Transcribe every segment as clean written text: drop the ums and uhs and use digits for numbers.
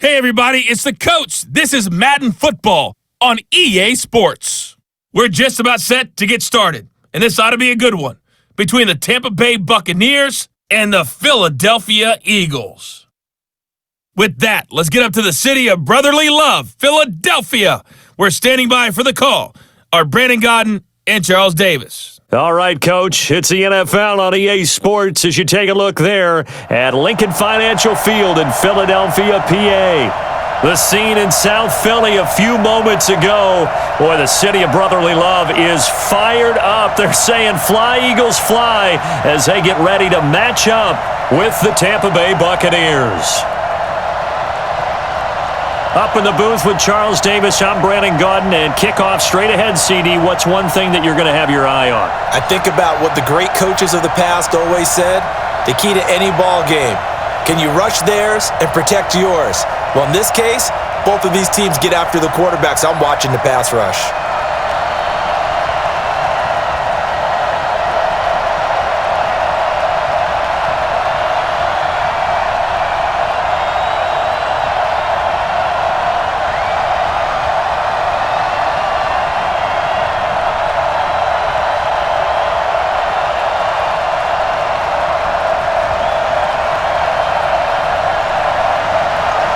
Hey everybody, it's the coach. This is Madden Football on EA Sports. We're just about set to get started, and this ought to be a good one, between the Tampa Bay Buccaneers and the Philadelphia Eagles. With that, let's get up to the city of brotherly love, Philadelphia. We're standing by for the call. Our Brandon Godden and Charles Davis. All right, Coach, it's the NFL on EA Sports as you take a look there at Lincoln Financial Field in Philadelphia, PA. The scene in South Philly a few moments ago. Boy, the city of brotherly love is fired up. They're saying, "Fly, Eagles, fly," as they get ready to match up with the Tampa Bay Buccaneers. Up in the booth with Charles Davis, I'm Brandon Godden, and kickoff straight ahead, CD. What's one thing that you're going to have your eye on? I think about what the great coaches of the past always said, the key to any ball game. Can you rush theirs and protect yours? Well, in this case, both of these teams get after the quarterbacks. I'm watching the pass rush.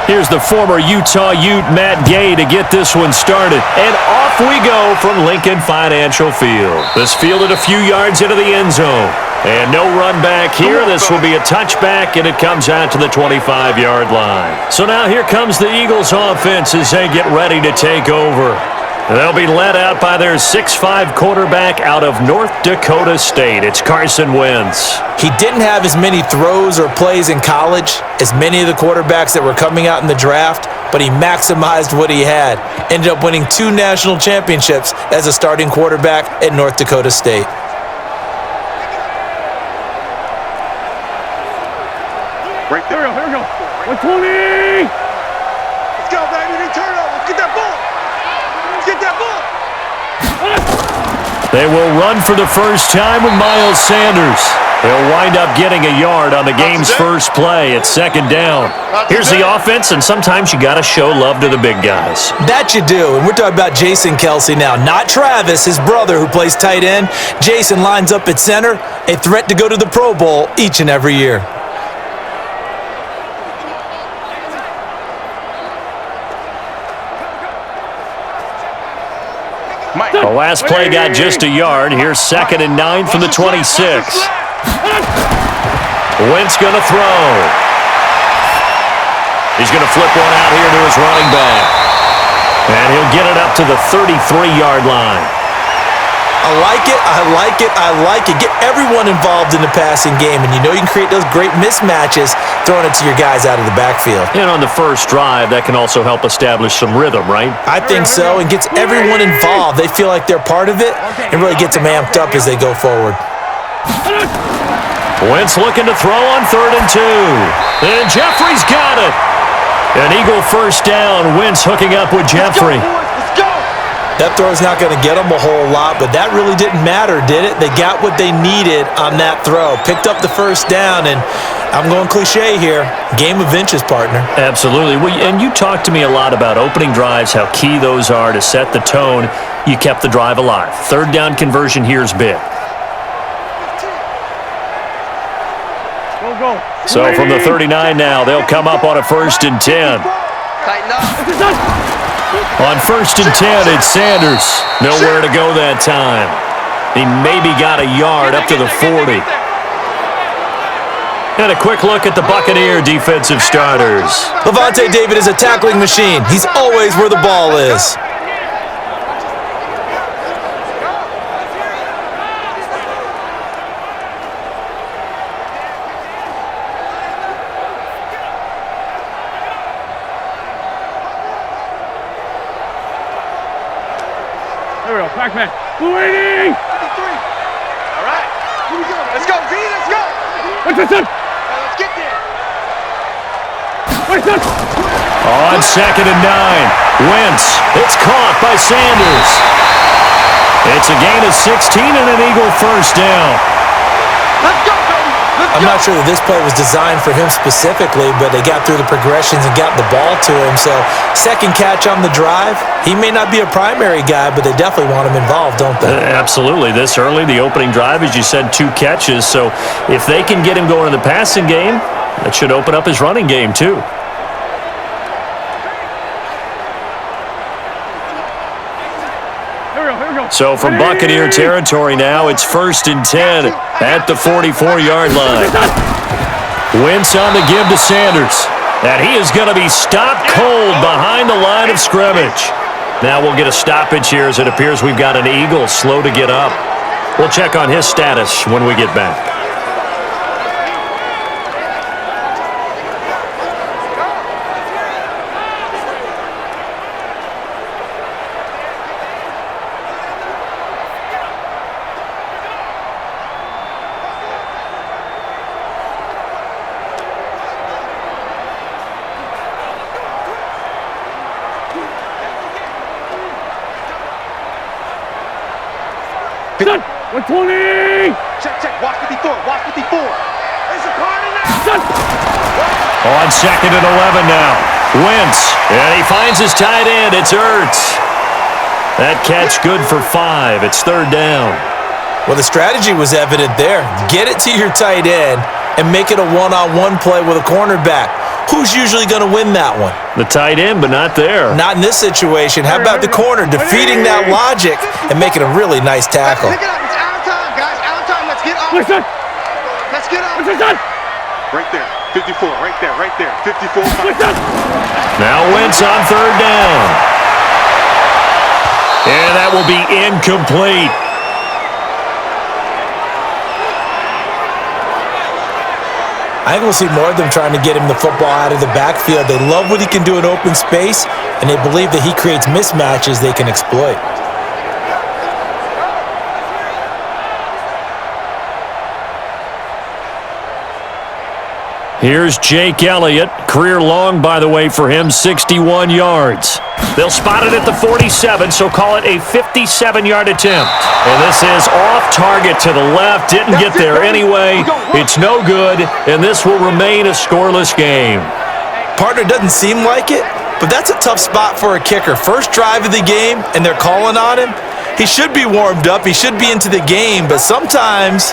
Here's the former Utah Ute, Matt Gay, to get this one started. And off we go from Lincoln Financial Field. This fielded a few yards into the end zone. And no run back here. This will be a touchback, and it comes out to the 25-yard line. So now here comes the Eagles offense as they get ready to take over. They'll be led out by their 6'5" quarterback out of North Dakota State. It's Carson Wentz. He didn't have as many throws or plays in college as many of the quarterbacks that were coming out in the draft, but he maximized what he had. Ended up winning 2 national championships as a starting quarterback at North Dakota State. Right there, here we go. 120! Let's go, baby. They turn over. Get that ball. Get that ball. They will run for the first time with Miles Sanders. They'll wind up getting a yard on the game's first play at second down. Here's the offense, and sometimes you got to show love to the big guys. That you do, and we're talking about Jason Kelsey now, not Travis, his brother who plays tight end. Jason lines up at center, a threat to go to the Pro Bowl each and every year. The last play got just a yard. Here's 2nd and 9 from the 26. Wentz going to throw. He's going to flip one out here to his running back. And he'll get it up to the 33-yard line. I like it, I like it, I like it. Get everyone involved in the passing game, and you know you can create those great mismatches throwing it to your guys out of the backfield. And on the first drive, that can also help establish some rhythm, right? I think so, and gets everyone involved. They feel like they're part of it, and really gets them amped up as they go forward. Wentz looking to throw on 3rd and 2. And Jeffrey's got it. An Eagle first down. Wentz hooking up with Jeffrey. That throw's not going to get them a whole lot, but that really didn't matter, did it? They got what they needed on that throw. Picked up the first down, and I'm going cliche here. Game of inches, partner. Absolutely. Well, and you talked to me a lot about opening drives, how key those are to set the tone. You kept the drive alive. 3rd down conversion here is big. Go. So from the 39 now, they'll come up on a 1st and 10. Tighten up. On 1st and 10, it's Sanders. Nowhere to go that time. He maybe got a yard up to the 40. And a quick look at the Buccaneer defensive starters. Levante David is a tackling machine. He's always where the ball is. There we go. Pac-Man. Waiting. 53. All right. Here we go. Let's go, V. Let's go. What's this? Let's get there. What's this? On 2nd and 9. Wentz. It's caught by Sanders. It's a gain of 16 and an Eagle first down. Let's go, baby. I'm not sure that this play was designed for him specifically, but they got through the progressions and got the ball to him. So second catch on the drive. He may not be a primary guy, but they definitely want him involved, don't they? Absolutely. This early, the opening drive, as you said, 2 catches. So if they can get him going in the passing game, that should open up his running game too. So from Buccaneer territory now, it's 1st and 10 at the 44-yard line. Wentz on the give to Sanders. And he is going to be stopped cold behind the line of scrimmage. Now we'll get a stoppage here as it appears we've got an Eagle slow to get up. We'll check on his status when we get back. Done. 120. Check. Watch 54. Watch 54. There's a card in there. Done. On 2nd and 11 now. Wentz. And he finds his tight end. It's Ertz. That catch good for 5. It's 3rd down. Well, the strategy was evident there. Get it to your tight end and make it a one-on-one play with a cornerback. Who's usually going to win that one? The tight end, but not there. Not in this situation. How about the corner defeating that logic and making a really nice tackle? Pick it up. It's out of time, guys. Out of time. Let's get up. Let's get up. Right there. 54. Right there. 54. Now Wentz on 3rd down. And that will be incomplete. I think we'll see more of them trying to get him the football out of the backfield. They love what he can do in open space, and they believe that he creates mismatches they can exploit. Here's Jake Elliott. Career long, by the way, for him, 61 yards. They'll spot it at the 47, so call it a 57-yard attempt. And this is off target to the left. Didn't get there anyway. It's no good, and this will remain a scoreless game. Partner, doesn't seem like it, but that's a tough spot for a kicker. First drive of the game, and they're calling on him. He should be warmed up. He should be into the game, but sometimes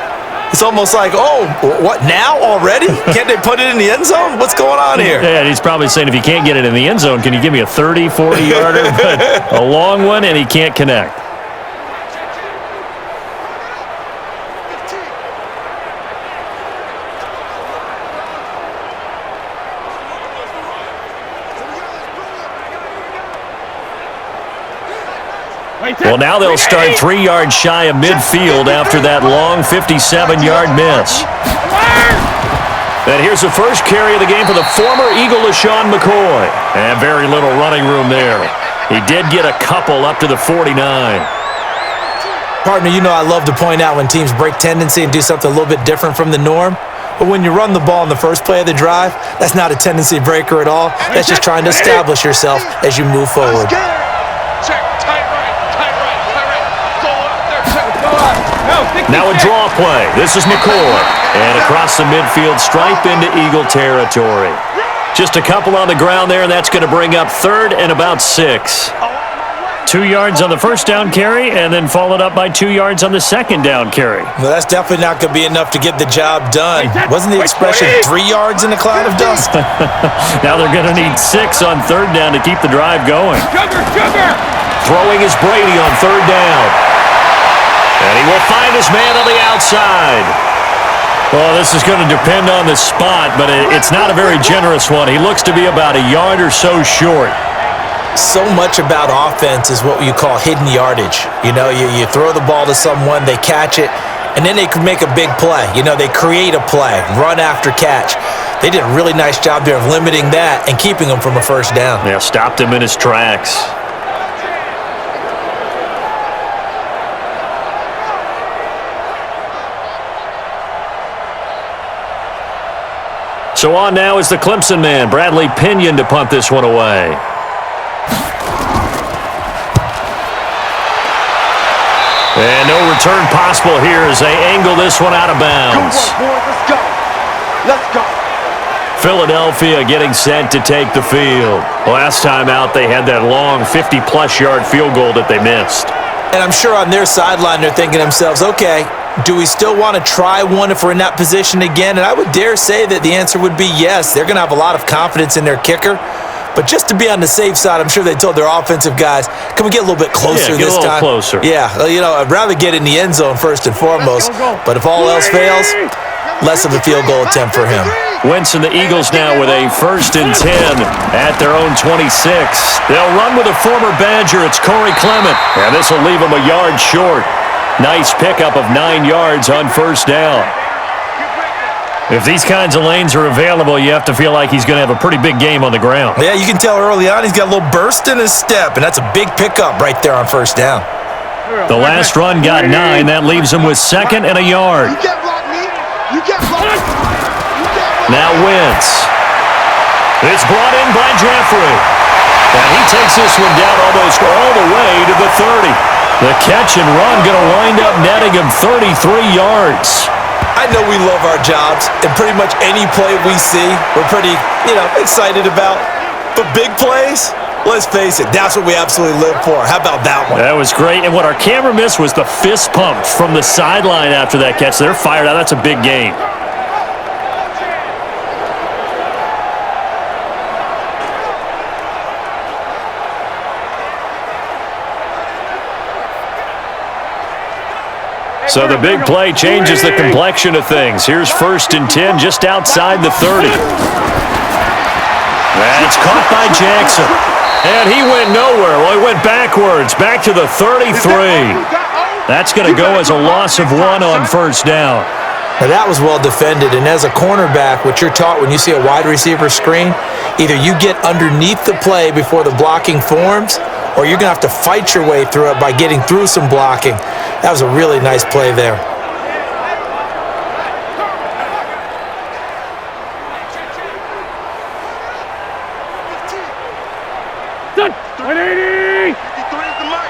it's almost like, oh, what, now already? Can't they put it in the end zone? What's going on here? Yeah, he's probably saying, if you can't get it in the end zone, can you give me a 30, 40-yarder? But a long one, and he can't connect. Well, now they'll start 3 yards shy of midfield after that long 57-yard miss. And here's the first carry of the game for the former Eagle, LeSean McCoy. And very little running room there. He did get a couple up to the 49. Partner, you know I love to point out when teams break tendency and do something a little bit different from the norm. But when you run the ball in the first play of the drive, that's not a tendency breaker at all. That's just trying to establish yourself as you move forward. Now a draw play. This is McCoy. And across the midfield stripe into Eagle territory. Just a couple on the ground there, and that's going to bring up 3rd and about 6. 2 yards on the first down carry, and then followed up by 2 yards on the second down carry. Well, that's definitely not going to be enough to get the job done. Wasn't the expression 3 yards in a cloud of dust? Now they're going to need 6 on 3rd down to keep the drive going. Throwing is Brady on 3rd down. And he will find his man on the outside. Well, this is going to depend on the spot, but it's not a very generous one. He looks to be about a yard or so short. So much about offense is what you call hidden yardage. You know, you throw the ball to someone, they catch it, and then they can make a big play. You know, they create a play, run after catch. They did a really nice job there of limiting that and keeping him from a first down. Yeah, stopped him in his tracks. So on now is the Clemson man, Bradley Pinion, to punt this one away. And no return possible here as they angle this one out of bounds. Let's go. Let's go. Philadelphia getting set to take the field. Last time out, they had that long 50-plus yard field goal that they missed. And I'm sure on their sideline they're thinking to themselves, okay, do we still want to try one if we're in that position again? And I would dare say that the answer would be yes. They're going to have a lot of confidence in their kicker. But just to be on the safe side, I'm sure they told their offensive guys, can we get a little bit closer this time? Closer. Yeah, I'd rather get in the end zone first and foremost. But if all else fails, less of a field goal attempt for him. Wentz and the Eagles now with a 1st and 10 at their own 26. They'll run with a former Badger. It's Corey Clement. And this will leave them a yard short. Nice pickup of 9 yards on 1st down. If these kinds of lanes are available, you have to feel like he's going to have a pretty big game on the ground. Yeah, you can tell early on he's got a little burst in his step, and that's a big pickup right there on 1st down. The last run got 9. That leaves him with 2nd and a yard. You can't block me. You can't block me. Now Wentz. It's brought in by Jeffrey. And he takes this one down almost all the way to the 30. The catch and run going to wind up netting him 33 yards. I know we love our jobs, and pretty much any play we see, we're pretty, excited about. But big plays, let's face it, that's what we absolutely live for. How about that one? That was great. And what our camera missed was the fist pump from the sideline after that catch. They're fired out. That's a big game. So the big play changes the complexion of things. Here's 1st and 10 just outside the 30. That's caught by Jackson. And he went nowhere. Well, he went backwards, back to the 33. That's going to go as a loss of 1 on 1st down. Now that was well defended, and as a cornerback, what you're taught when you see a wide receiver screen, either you get underneath the play before the blocking forms, or you're going to have to fight your way through it by getting through some blocking. That was a really nice play there. Done. 180. 53 is the mark.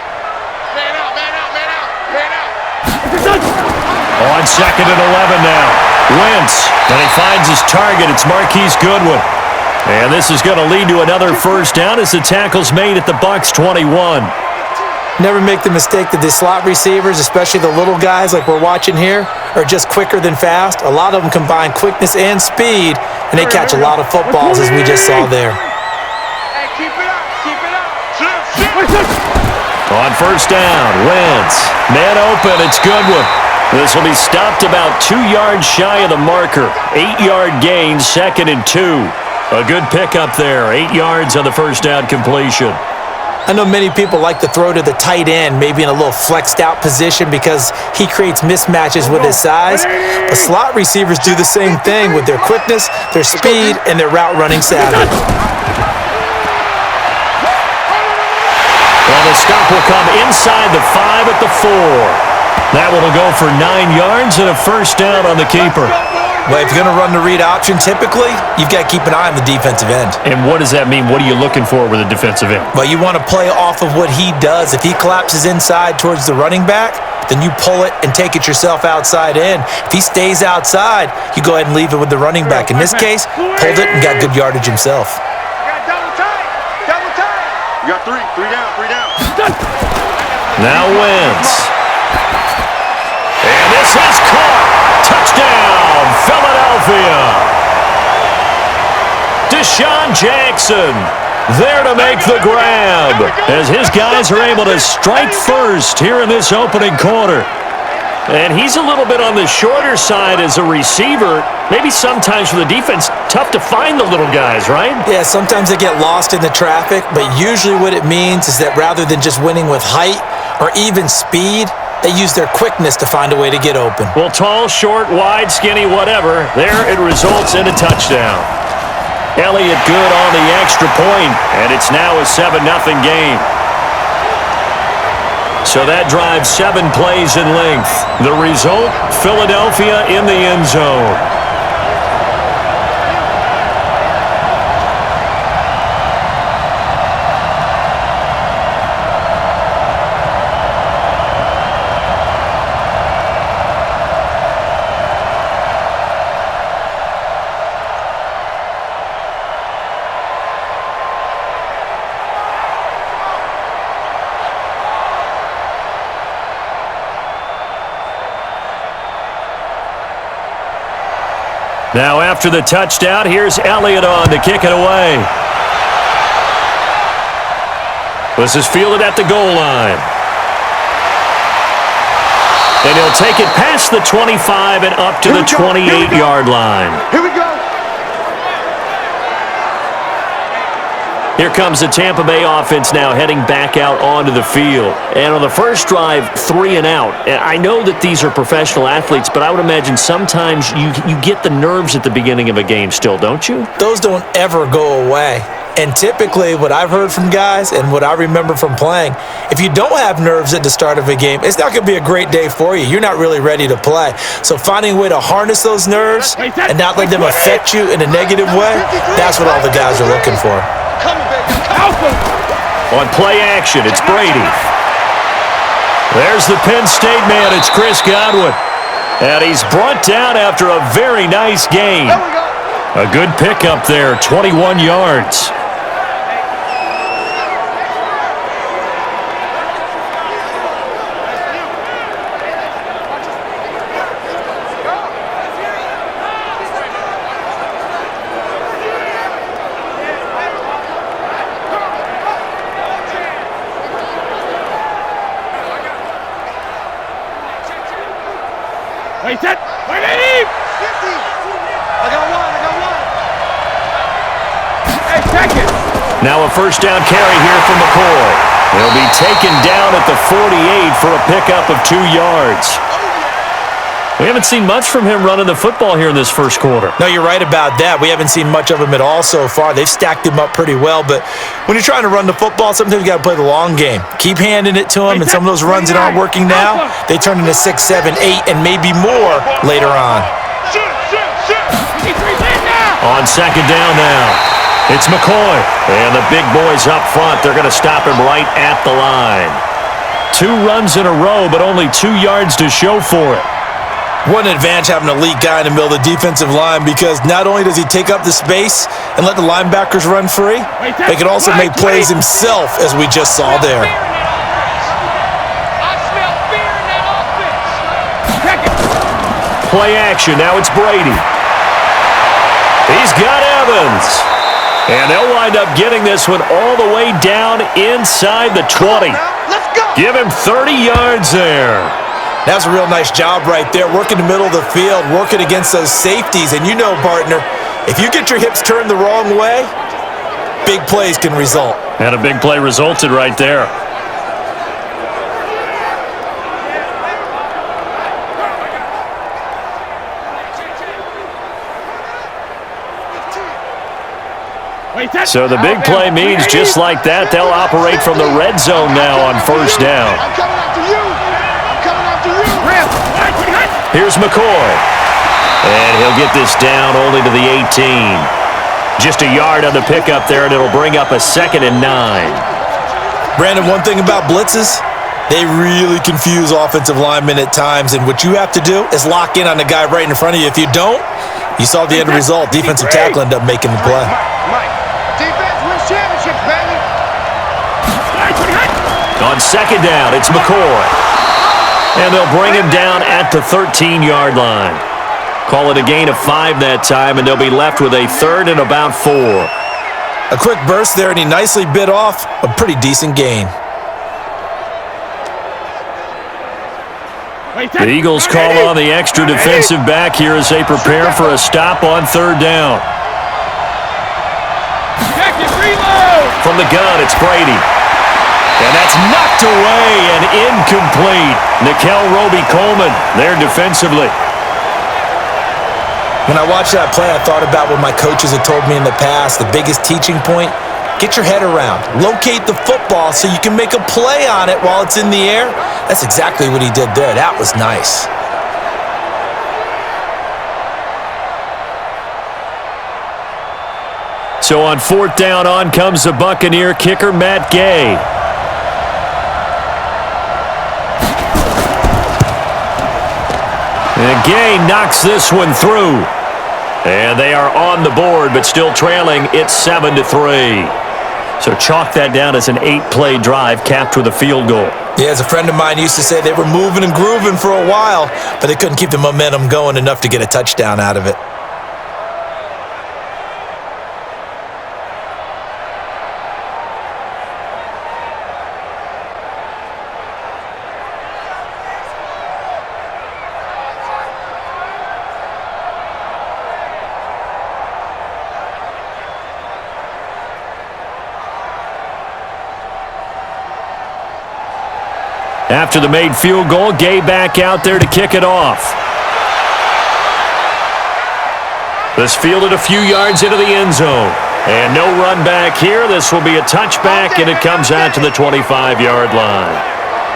Man out, man out, man out, man out. On 2nd and 11 now. Wentz, and he finds his target. It's Marquise Goodwin. And this is going to lead to another 1st down as the tackle's made at the BUCS 21. Never make the mistake that the slot receivers, especially the little guys like we're watching here, are just quicker than fast. A lot of them combine quickness and speed, and they catch a lot of footballs, as we just saw there. Hey, keep it up, keep it up. On 1st down, Wentz. Man open, it's Goodwin. This will be stopped about 2 yards shy of the marker. 8-yard gain, 2nd and 2. A good pickup there, 8 yards on the 1st down completion. I know many people like to throw to the tight end, maybe in a little flexed out position because he creates mismatches with his size. But slot receivers do the same thing with their quickness, their speed, and their route running savvy. Well, the stop will come inside the 5 at the 4. That one will go for 9 yards and a 1st down on the keeper. Well, if you're going to run the read option, typically, you've got to keep an eye on the defensive end. And what does that mean? What are you looking for with a defensive end? Well, you want to play off of what he does. If he collapses inside towards the running back, then you pull it and take it yourself outside in. If he stays outside, you go ahead and leave it with the running back. In this case, pulled it and got good yardage himself. Double tight, double tight. You got 3 down. Now Wentz. And this is caught. Touchdown, Philadelphia. Deshaun Jackson there to make the grab as his guys are able to strike first here in this opening quarter. And he's a little bit on the shorter side as a receiver. Maybe sometimes for the defense, tough to find the little guys, right? Yeah, sometimes they get lost in the traffic, but usually what it means is that rather than just winning with height or even speed, they use their quickness to find a way to get open. Well, tall, short, wide, skinny, whatever, there it results in a touchdown. Elliott good on the extra point, and it's now a 7-0 game. So that drives 7 plays in length. The result, Philadelphia in the end zone. Now after the touchdown, here's Elliott on to kick it away. This is fielded at the goal line. And he'll take it past the 25 and up to the 28-yard line. Here we go. Here comes the Tampa Bay offense now heading back out onto the field. And on the first drive, 3 and out. And I know that these are professional athletes, but I would imagine sometimes you get the nerves at the beginning of a game still, don't you? Those don't ever go away. And typically what I've heard from guys and what I remember from playing, if you don't have nerves at the start of a game, it's not going to be a great day for you. You're not really ready to play. So finding a way to harness those nerves and not let them affect you in a negative way, that's what all the guys are looking for. On play action, it's Brady. There's the Penn State man. It's Chris Godwin. And he's brought down after a very nice gain. A good pickup there, 21 yards. Wait, set. Wait, I got one. Hey, second. Now a first down carry here for McCoy. He'll be taken down at the 48 for a pickup of 2 yards. We haven't seen much from him running the football here in this first quarter. No, you're right about that. We haven't seen much of him at all so far. They've stacked him up pretty well, but when you're trying to run the football, sometimes you got to play the long game. Keep handing it to him, and some of those runs that aren't working now, they turn into 6, 7, 8, and maybe more later on. On second down now, it's McCoy. And the big boys up front, they're going to stop him right at the line. 2 runs in a row, but only 2 yards to show for it. What an advantage having an elite guy in the middle of the defensive line, because not only does he take up the space and let the linebackers run free, they can also make plays himself, as we just saw there. Play action, now it's Brady. He's got Evans. And they'll wind up getting this one all the way down inside the 20. Give him 30 yards there. That's a real nice job right there, working the middle of the field, working against those safeties. And you know, partner, if you get your hips turned the wrong way, big plays can result. And a big play resulted right there. So the big play means just like that, they'll operate from the red zone now on first down. Here's McCoy. And he'll get this down only to the 18. Just a yard on the pickup there, and it'll bring up a 2nd and 9. Brandon, one thing about blitzes, they really confuse offensive linemen at times, and what you have to do is lock in on the guy right in front of you. If you don't, you saw the end result. Defensive tackle ended up making the play. Defense wins championships, baby. On second down, it's McCoy. And they'll bring him down at the 13-yard line. Call it a gain of 5 that time, and they'll be left with a 3rd and about 4. A quick burst there, and he nicely bit off a pretty decent gain. The Eagles call on the extra defensive back here as they prepare for a stop on 3rd down. From the gun, it's Brady. And that's knocked away and incomplete. Nikel Roby-Coleman there defensively. When I watched that play, I thought about what my coaches had told me in the past. The biggest teaching point, get your head around. Locate the football so you can make a play on it while it's in the air. That's exactly what he did there. That was nice. So on 4th down, on comes the Buccaneer kicker, Matt Gay. And Gay knocks this one through. And they are on the board, but still trailing. It's 7-3. So chalk that down as an 8-play drive capped with a field goal. Yeah, as a friend of mine used to say, they were moving and grooving for a while, but they couldn't keep the momentum going enough to get a touchdown out of it. After the made field goal, Gay back out there to kick it off. This fielded a few yards into the end zone. And no run back here. This will be a touchback, and it comes out to the 25-yard line.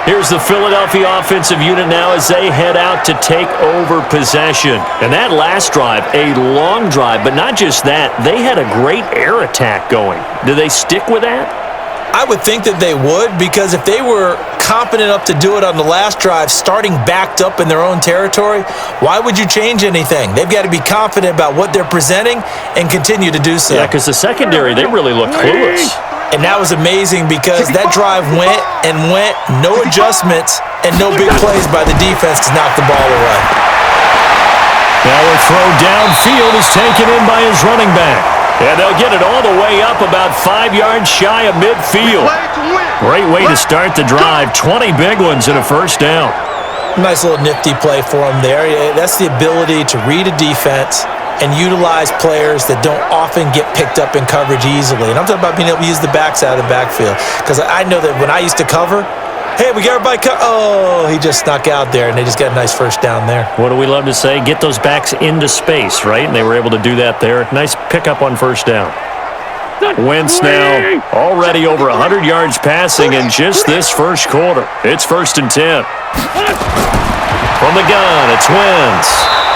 Here's the Philadelphia offensive unit now as they head out to take over possession. And that last drive, a long drive, but not just that. They had a great air attack going. Do they stick with that? I would think that they would, because if they were confident enough to do it on the last drive, starting backed up in their own territory, why would you change anything? They've got to be confident about what they're presenting and continue to do so. Yeah, because the secondary, they really look clueless. And that was amazing because that drive went and went, no adjustments, and no big plays by the defense to knock the ball away. Now a throw downfield is taken in by his running back. And they'll get it all the way up about 5 yards shy of midfield. Great way to start the drive. 20 big ones and a first down. Nice little nifty play for him there. That's the ability to read a defense and utilize players that don't often get picked up in coverage easily. And I'm talking about being able to use the backside of the backfield. Because I know that when I used to cover, hey, we got everybody oh, he just snuck out there, and they just got a nice first down there. What do we love to say? Get those backs into space, right? And they were able to do that there. Nice pickup on first down. Wentz now already over 100 yards passing in just this first quarter. It's 1st and 10. From the gun, it's Wentz.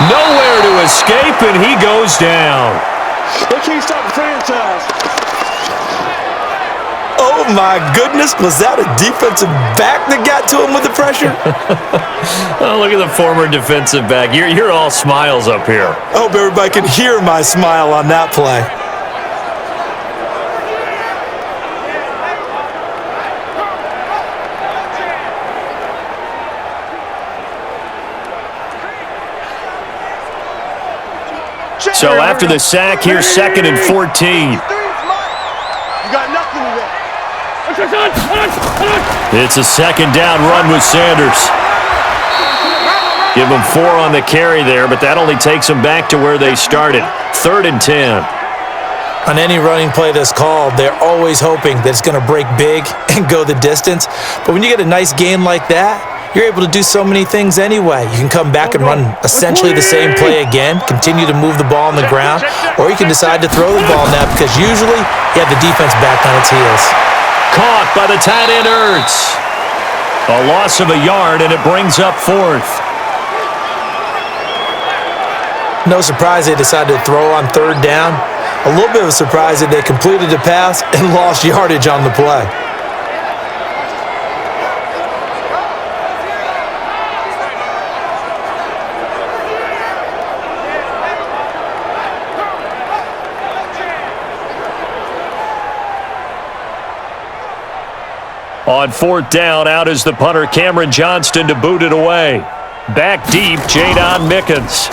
Nowhere to escape, and he goes down. They can't stop the franchise. Oh, my goodness. Was that a defensive back that got to him with the pressure? Oh, look at the former defensive back. You're all smiles up here. I hope everybody can hear my smile on that play. So after the sack, here's 2nd and 14. You got nothing to that. It's a 2nd down run with Sanders. Give them 4 on the carry there, but that only takes them back to where they started. 3rd and 10. On any running play that's called, they're always hoping that it's going to break big and go the distance. But when you get a nice game like that, you're able to do so many things anyway. You can come back and run essentially the same play again, continue to move the ball on the ground, or you can decide to throw the ball now because usually you have the defense back on its heels. Caught by the tight end Ertz. A loss of a yard, and it brings up 4th. No surprise they decided to throw on 3rd down. A little bit of a surprise that they completed the pass and lost yardage on the play. On 4th down, out is the punter Cameron Johnston to boot it away. Back deep, Jadon Mickens.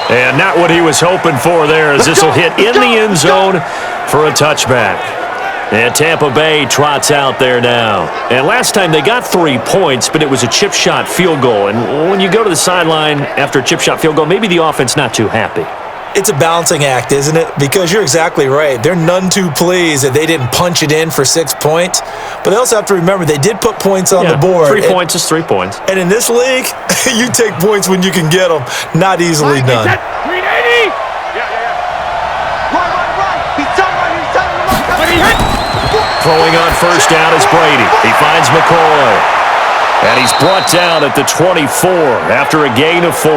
And not what he was hoping for there, as this will hit in the end zone for a touchback. And Tampa Bay trots out there now. And last time they got 3 points, but it was a chip shot field goal. And when you go to the sideline after a chip shot field goal, maybe the offense not too happy. It's a balancing act, isn't it? Because you're exactly right. They're none too pleased that they didn't punch it in for 6 points. But they also have to remember they did put points on the board. 3 points is 3 points. And in this league, you take points when you can get them. Not easily done. 380. Yeah. Right. He's telling. Throwing on first down is Brady. He finds McCoy. And he's brought down at the 24 after a gain of 4.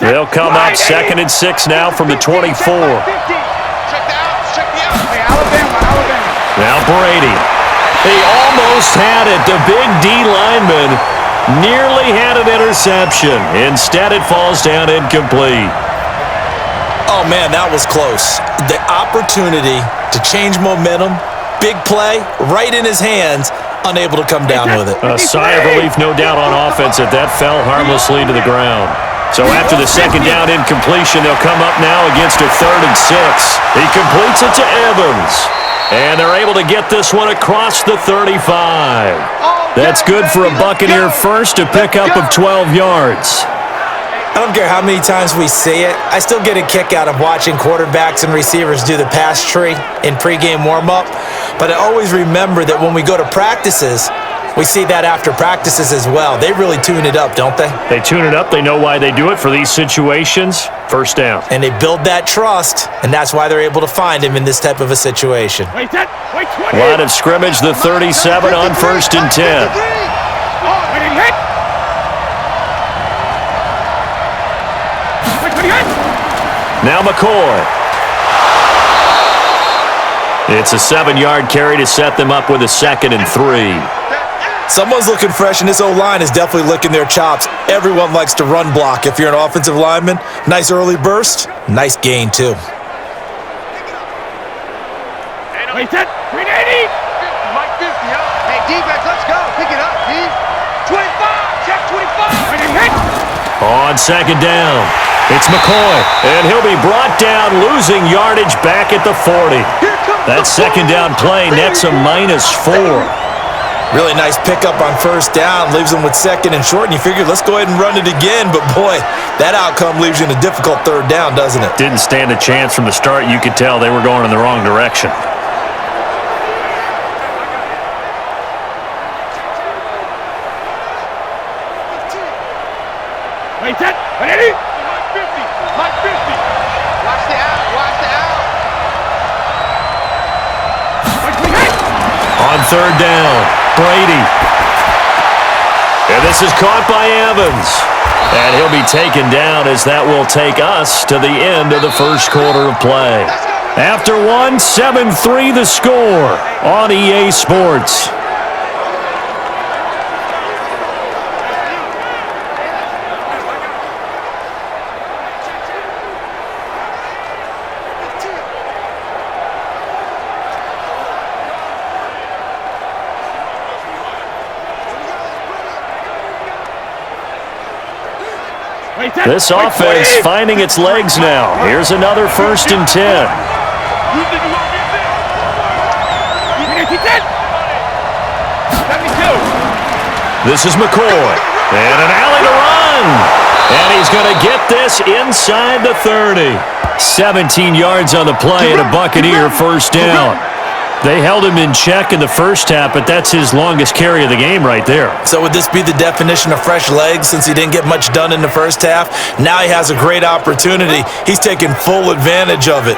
They'll come up 2nd and 6 now from the 24. Check the out. Hey, Alabama. Now Brady. He almost had it. The big D lineman nearly had an interception. Instead, it falls down incomplete. Oh, man, that was close. The opportunity to change momentum, big play, right in his hands, unable to come down with it. A sigh of relief, no doubt, on offense that fell harmlessly to the ground. So after the 2nd down incompletion, they'll come up now against a 3rd and 6. He completes it to Evans. And they're able to get this one across the 35. That's good for a Buccaneer first, a pickup of 12 yards. I don't care how many times we see it. I still get a kick out of watching quarterbacks and receivers do the pass tree in pregame warm-up. But I always remember that when we go to practices, we see that after practices as well. They really tune it up, don't they? They tune it up. They know why they do it for these situations. First down. And they build that trust, and that's why they're able to find him in this type of a situation. Line of scrimmage, the 37 on 1st and 10. Now McCoy. It's a 7-yard carry to set them up with a 2nd and 3. Someone's looking fresh, and this O-line is definitely licking their chops. Everyone likes to run block. If you're an offensive lineman, nice early burst, nice gain too. Wait, set, 380. Mike 50, Hey, defense, let's go. Pick it up, D. 25, check 25. On 2nd down, it's McCoy, and he'll be brought down, losing yardage back at the 40. That 2nd down play nets a -4. Really nice pickup on 1st down, leaves them with 2nd and short, and you figure, let's go ahead and run it again. But boy, that outcome leaves you in a difficult 3rd down, doesn't it? Didn't stand a chance from the start. You could tell they were going in the wrong direction. Wait, set, 180. Mike 50, Mike 50. Watch the out, watch the out. On 3rd down, Brady. And this is caught by Evans. And he'll be taken down as that will take us to the end of the first quarter of play. After one, 7-3 the score on EA Sports. This offense finding its legs now. Here's another 1st and 10. This is McCoy. And an alley to run. And he's going to get this inside the 30. 17 yards on the play and a Buccaneer 1st down. They held him in check in the first half, but that's his longest carry of the game right there. So would this be the definition of fresh legs since he didn't get much done in the first half? Now he has a great opportunity. He's taking full advantage of it.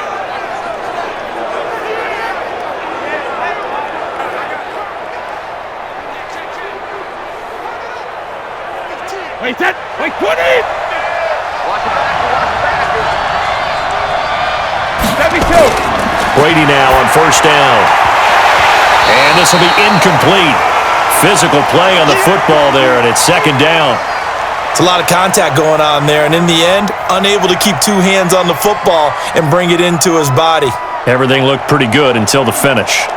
Wait, set, wait, 20. Watch it back, watch it back. 72. Brady now on 1st down. And this will be incomplete. Physical play on the football there, and it's 2nd down. It's a lot of contact going on there, and in the end, unable to keep 2 hands on the football and bring it into his body. Everything looked pretty good until the finish.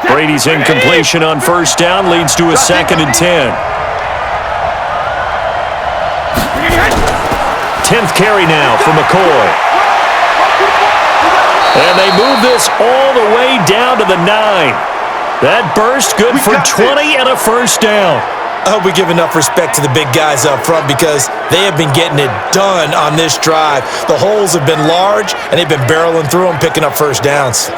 Brady's incompletion on 1st down leads to a 2nd and 10. 10th carry now for McCoy. And they move this all the way down to the 9. That burst good for 20 and a 1st down. I hope we give enough respect to the big guys up front because they have been getting it done on this drive. The holes have been large, and they've been barreling through them, picking up 1st downs.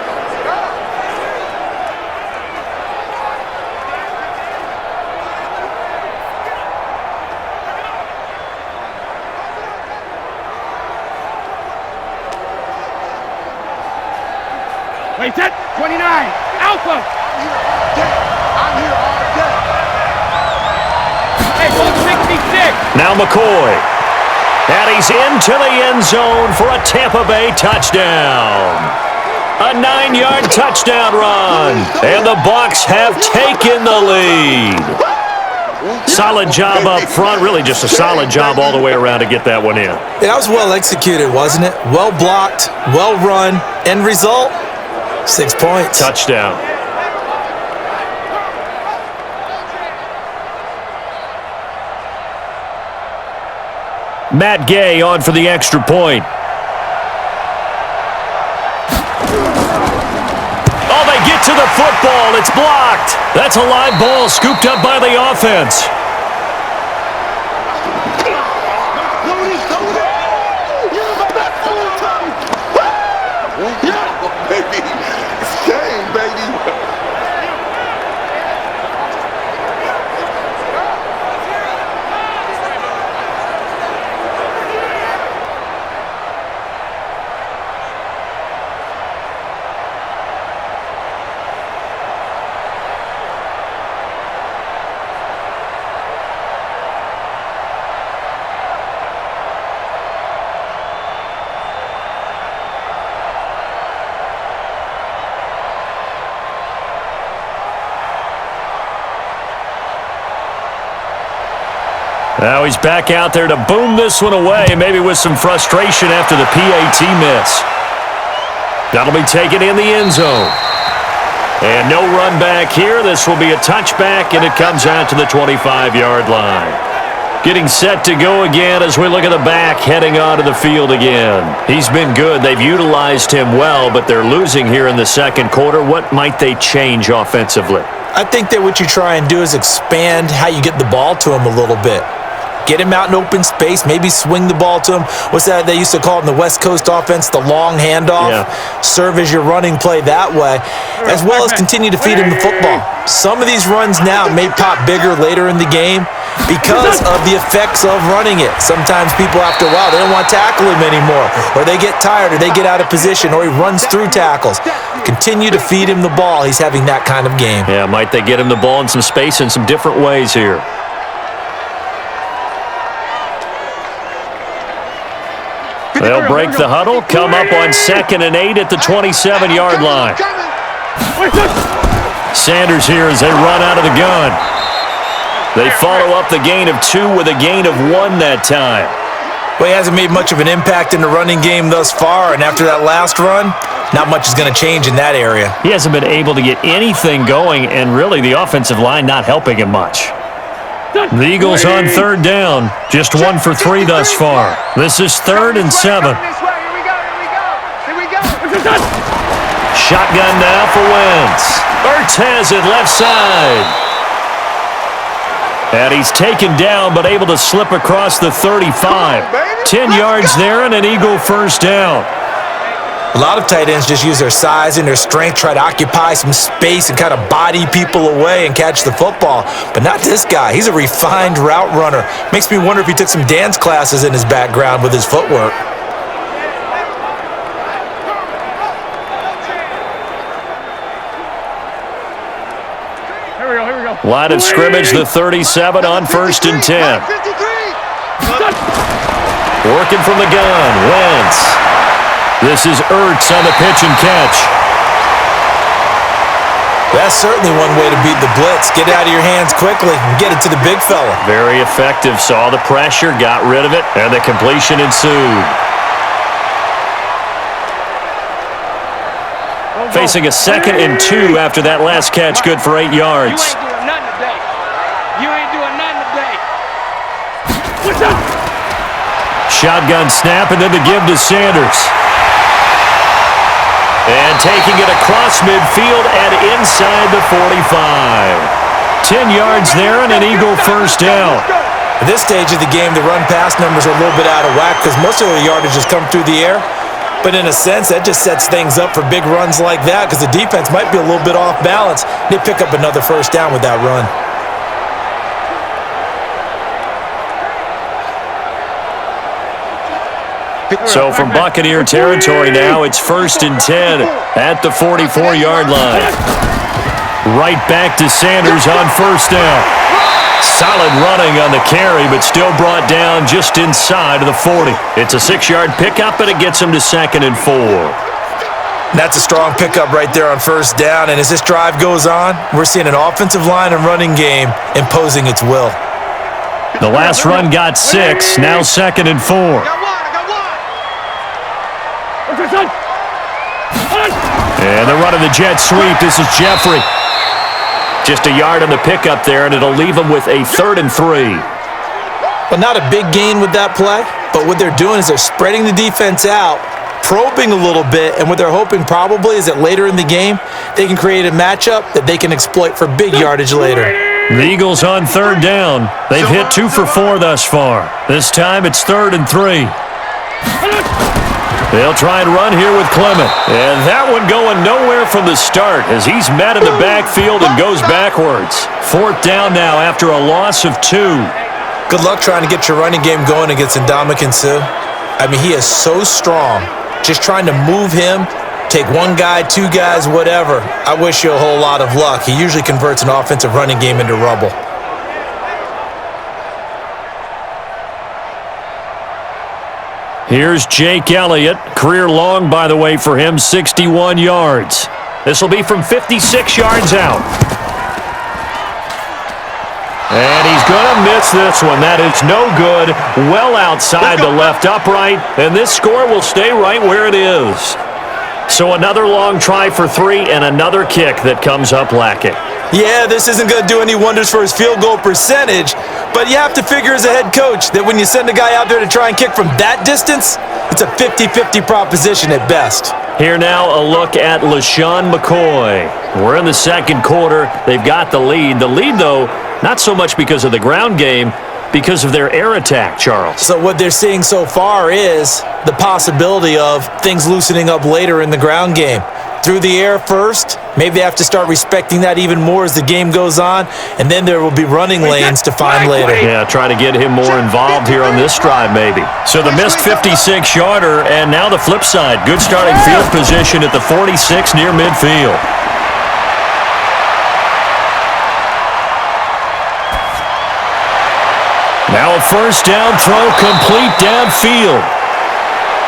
Wait, set, 29, Alpha. I'm here all day. Hey, 166. Now McCoy. And he's into the end zone for a Tampa Bay touchdown. A 9-yard touchdown run. And the Bucs have taken the lead. Solid job up front. Really just a solid job all the way around to get that one in. That was well executed, wasn't it? Well blocked, well run. End result? 6 points. Touchdown. Matt Gay on for the extra point. right to the football. It's blocked. That's a live ball scooped up by the offense. Now he's back out there to boom this one away, maybe with some frustration after the PAT miss. That'll be taken in the end zone. And no run back here. This will be a touchback, and it comes out to the 25-yard line. Getting set to go again as we look at the back heading onto the field again. He's been good. They've utilized him well, but they're losing here in the second quarter. What might they change offensively? I think that what you try and do is expand how you get the ball to him a little bit. Get him out in open space, maybe swing the ball to him. What's that they used to call it in the West Coast offense, the long handoff? Yeah. Serve as your running play that way, as well as continue to feed him the football. Some of these runs now may pop bigger later in the game because of the effects of running it. Sometimes people, after a while, they don't want to tackle him anymore, or they get tired, or they get out of position, or he runs through tackles. Continue to feed him the ball. He's having that kind of game. Yeah, might they get him the ball in some space in some different ways here? They'll break the huddle, come up on 2nd and 8 at the 27-yard line. Sanders here as they run out of the gun. They follow up the gain of 2 with a gain of 1 that time. Well, he hasn't made much of an impact in the running game thus far, and after that last run, not much is going to change in that area. He hasn't been able to get anything going, and really the offensive line not helping him much. The Eagles on 3rd down, just 1 for 3 thus far. This is 3rd and 7. Shotgun now for Wentz. Ertz has it left side. And he's taken down but able to slip across the 35. 10 yards there and an Eagle first down. A lot of tight ends just use their size and their strength, try to occupy some space and kind of body people away and catch the football. But not this guy. He's a refined route runner. Makes me wonder if he took some dance classes in his background with his footwork. Here we go. Line of scrimmage, the 37 on 1st and 10. Working from the gun, Wentz. This is Ertz on the pitch and catch. That's certainly one way to beat the blitz. Get it out of your hands quickly and get it to the big fella. Very effective. Saw the pressure, got rid of it, and the completion ensued. Facing a 2nd and 2 after that last catch, good for 8 yards. You ain't doing nothing today. What's up? Shotgun snap and then the give to Sanders. And taking it across midfield and inside the 45. 10 yards there and an Eagle first down. At this stage of the game, the run-pass numbers are a little bit out of whack because most of the yardage has come through the air. But in a sense, that just sets things up for big runs like that because the defense might be a little bit off balance. They pick up another first down with that run. So from Buccaneer territory now, it's 1st and 10 at the 44-yard line. Right back to Sanders on 1st down. Solid running on the carry, but still brought down just inside of the 40. It's a 6-yard pickup, and it gets him to 2nd and 4. That's a strong pickup right there on 1st down, and as this drive goes on, we're seeing an offensive line and running game imposing its will. The last run got 6, now 2nd and 4. And the run of the jet sweep. This is Jeffrey. Just a yard on the pickup there, and it'll leave him with a 3rd and 3. Well, not a big gain with that play, but what they're doing is they're spreading the defense out, probing a little bit, and what they're hoping probably is that later in the game, they can create a matchup that they can exploit for big yardage later. The Eagles on third down. They've hit 2 for 4 thus far. This time it's 3rd and 3. They'll try and run here with Clement. And that one going nowhere from the start as he's met in the backfield and goes backwards. 4th down now after a loss of 2. Good luck trying to get your running game going against Ndamukong Suh. I mean, he is so strong. Just trying to move him, take one guy, 2 guys, whatever. I wish you a whole lot of luck. He usually converts an offensive running game into rubble. Here's Jake Elliott. Career long, by the way, for him, 61 yards. This will be from 56 yards out. And he's going to miss this one. That is no good. Well outside the left upright. And this score will stay right where it is. So another long try for 3 and another kick that comes up lacking. Yeah, this isn't going to do any wonders for his field goal percentage, but you have to figure as a head coach that when you send a guy out there to try and kick from that distance, it's a 50-50 proposition at best. Here now, a look at LeSean McCoy. We're in the second quarter. They've got the lead. The lead, though, not so much because of the ground game, because of their air attack, Charles. So what they're seeing so far is the possibility of things loosening up later in the ground game. Through the air first, maybe they have to start respecting that even more as the game goes on, and then there will be running lanes to find later. Yeah, try to get him more involved here on this drive maybe. So the missed 56-yarder, and now the flip side. Good starting field position at the 46 near midfield. Now a first down throw complete downfield.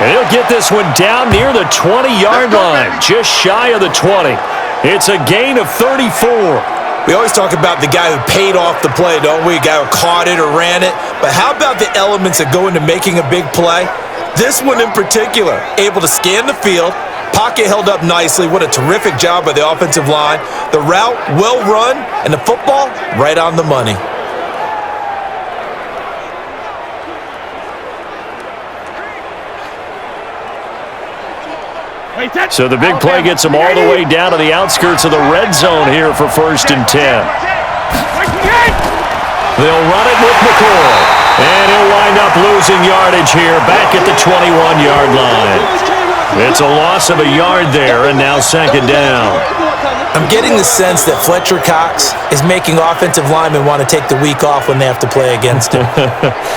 And he'll get this one down near the 20-yard line, just shy of the 20. It's a gain of 34. We always talk about the guy who paid off the play, don't we? A guy who caught it or ran it. But how about the elements that go into making a big play? This one in particular, able to scan the field, pocket held up nicely. What a terrific job by the offensive line. The route, well run, and the football, right on the money. So the big play gets them all the way down to the outskirts of the red zone here for 1st and 10. They'll run it with McCoy. And he'll wind up losing yardage here back at the 21-yard line. It's a loss of a yard there, and now 2nd down. I'm getting the sense that Fletcher Cox is making offensive linemen want to take the week off when they have to play against him.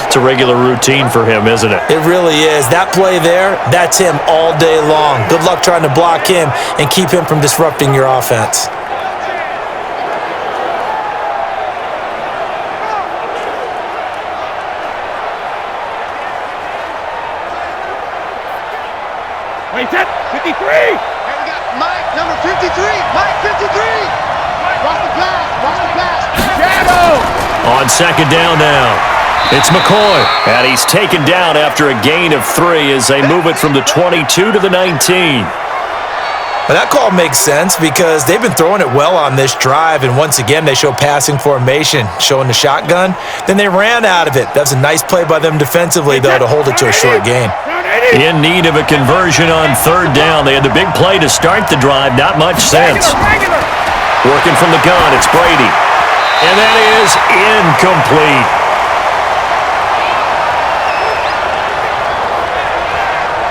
It's a regular routine for him, isn't it? It really is. That play there, that's him all day long. Good luck trying to block him and keep him from disrupting your offense. Wait, 53! Mike, number 53! Mike, 53! Watch the pass! Watch the pass! Shadow! On 2nd down now, it's McCoy. And he's taken down after a gain of 3 as they move it from the 22 to the 19. Well, that call makes sense because they've been throwing it well on this drive, and once again, they show passing formation, showing the shotgun. Then they ran out of it. That's a nice play by them defensively, though, to hold it to a short gain. In need of a conversion on 3rd down. They had the big play to start the drive. Not much sense. Working from the gun, it's Brady. And that is incomplete.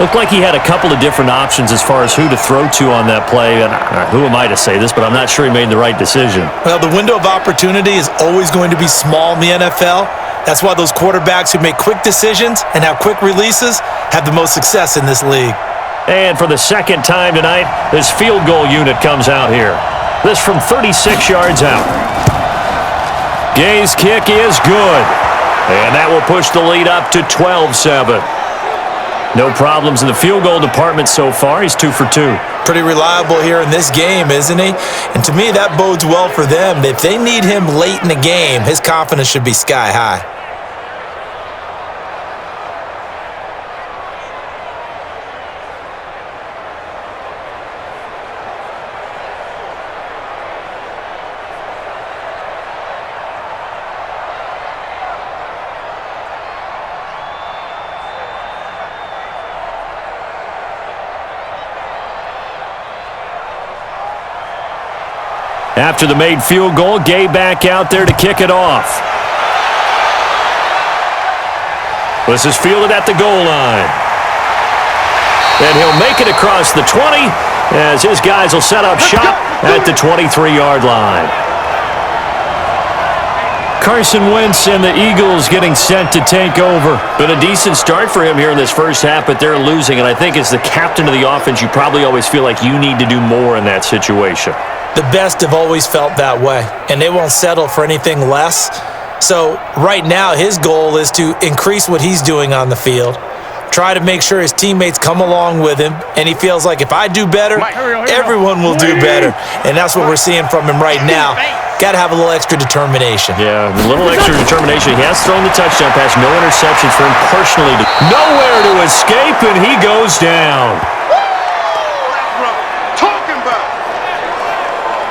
Looked like he had a couple of different options as far as who to throw to on that play. And who am I to say this, but I'm not sure he made the right decision. Well, the window of opportunity is always going to be small in the NFL. That's why those quarterbacks who make quick decisions and have quick releases have the most success in this league. And for the 2nd time tonight, this field goal unit comes out here. This from 36 yards out. Gay's kick is good. And that will push the lead up to 12-7. No problems in the field goal department so far. He's 2 for 2. Pretty reliable here in this game, isn't he? And to me, that bodes well for them. If they need him late in the game, his confidence should be sky high. After the made field goal, Gay back out there to kick it off. This is fielded at the goal line. And he'll make it across the 20 as his guys will set up shop at the 23-yard line. Carson Wentz and the Eagles getting set to take over. Been a decent start for him here in this first half, but they're losing. And I think as the captain of the offense, you probably always feel like you need to do more in that situation. The best have always felt that way, and they won't settle for anything less. So right now, his goal is to increase what he's doing on the field, try to make sure his teammates come along with him, and he feels like if I do better, everyone will do better. And that's what we're seeing from him right now. Got to have a little extra determination. Yeah, a little extra determination. He has thrown the touchdown pass. No interceptions for him personally. Nowhere to escape, and he goes down.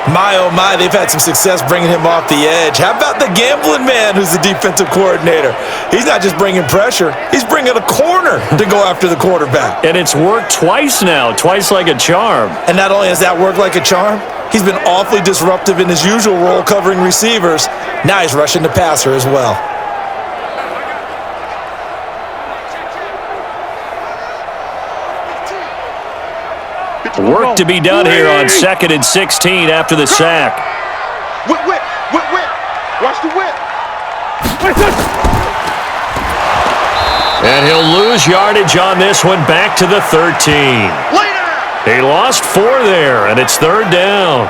My, oh my, they've had some success bringing him off the edge. How about the gambling man who's the defensive coordinator? He's not just bringing pressure. He's bringing a corner to go after the quarterback. And it's worked twice now, twice like a charm. And not only has that worked like a charm, he's been awfully disruptive in his usual role covering receivers. Now he's rushing the passer as well. Work to be done here on 2nd and 16 after the sack. Whip. Watch the whip. And he'll lose yardage on this one, back to the 13. He lost 4 there, and it's 3rd down.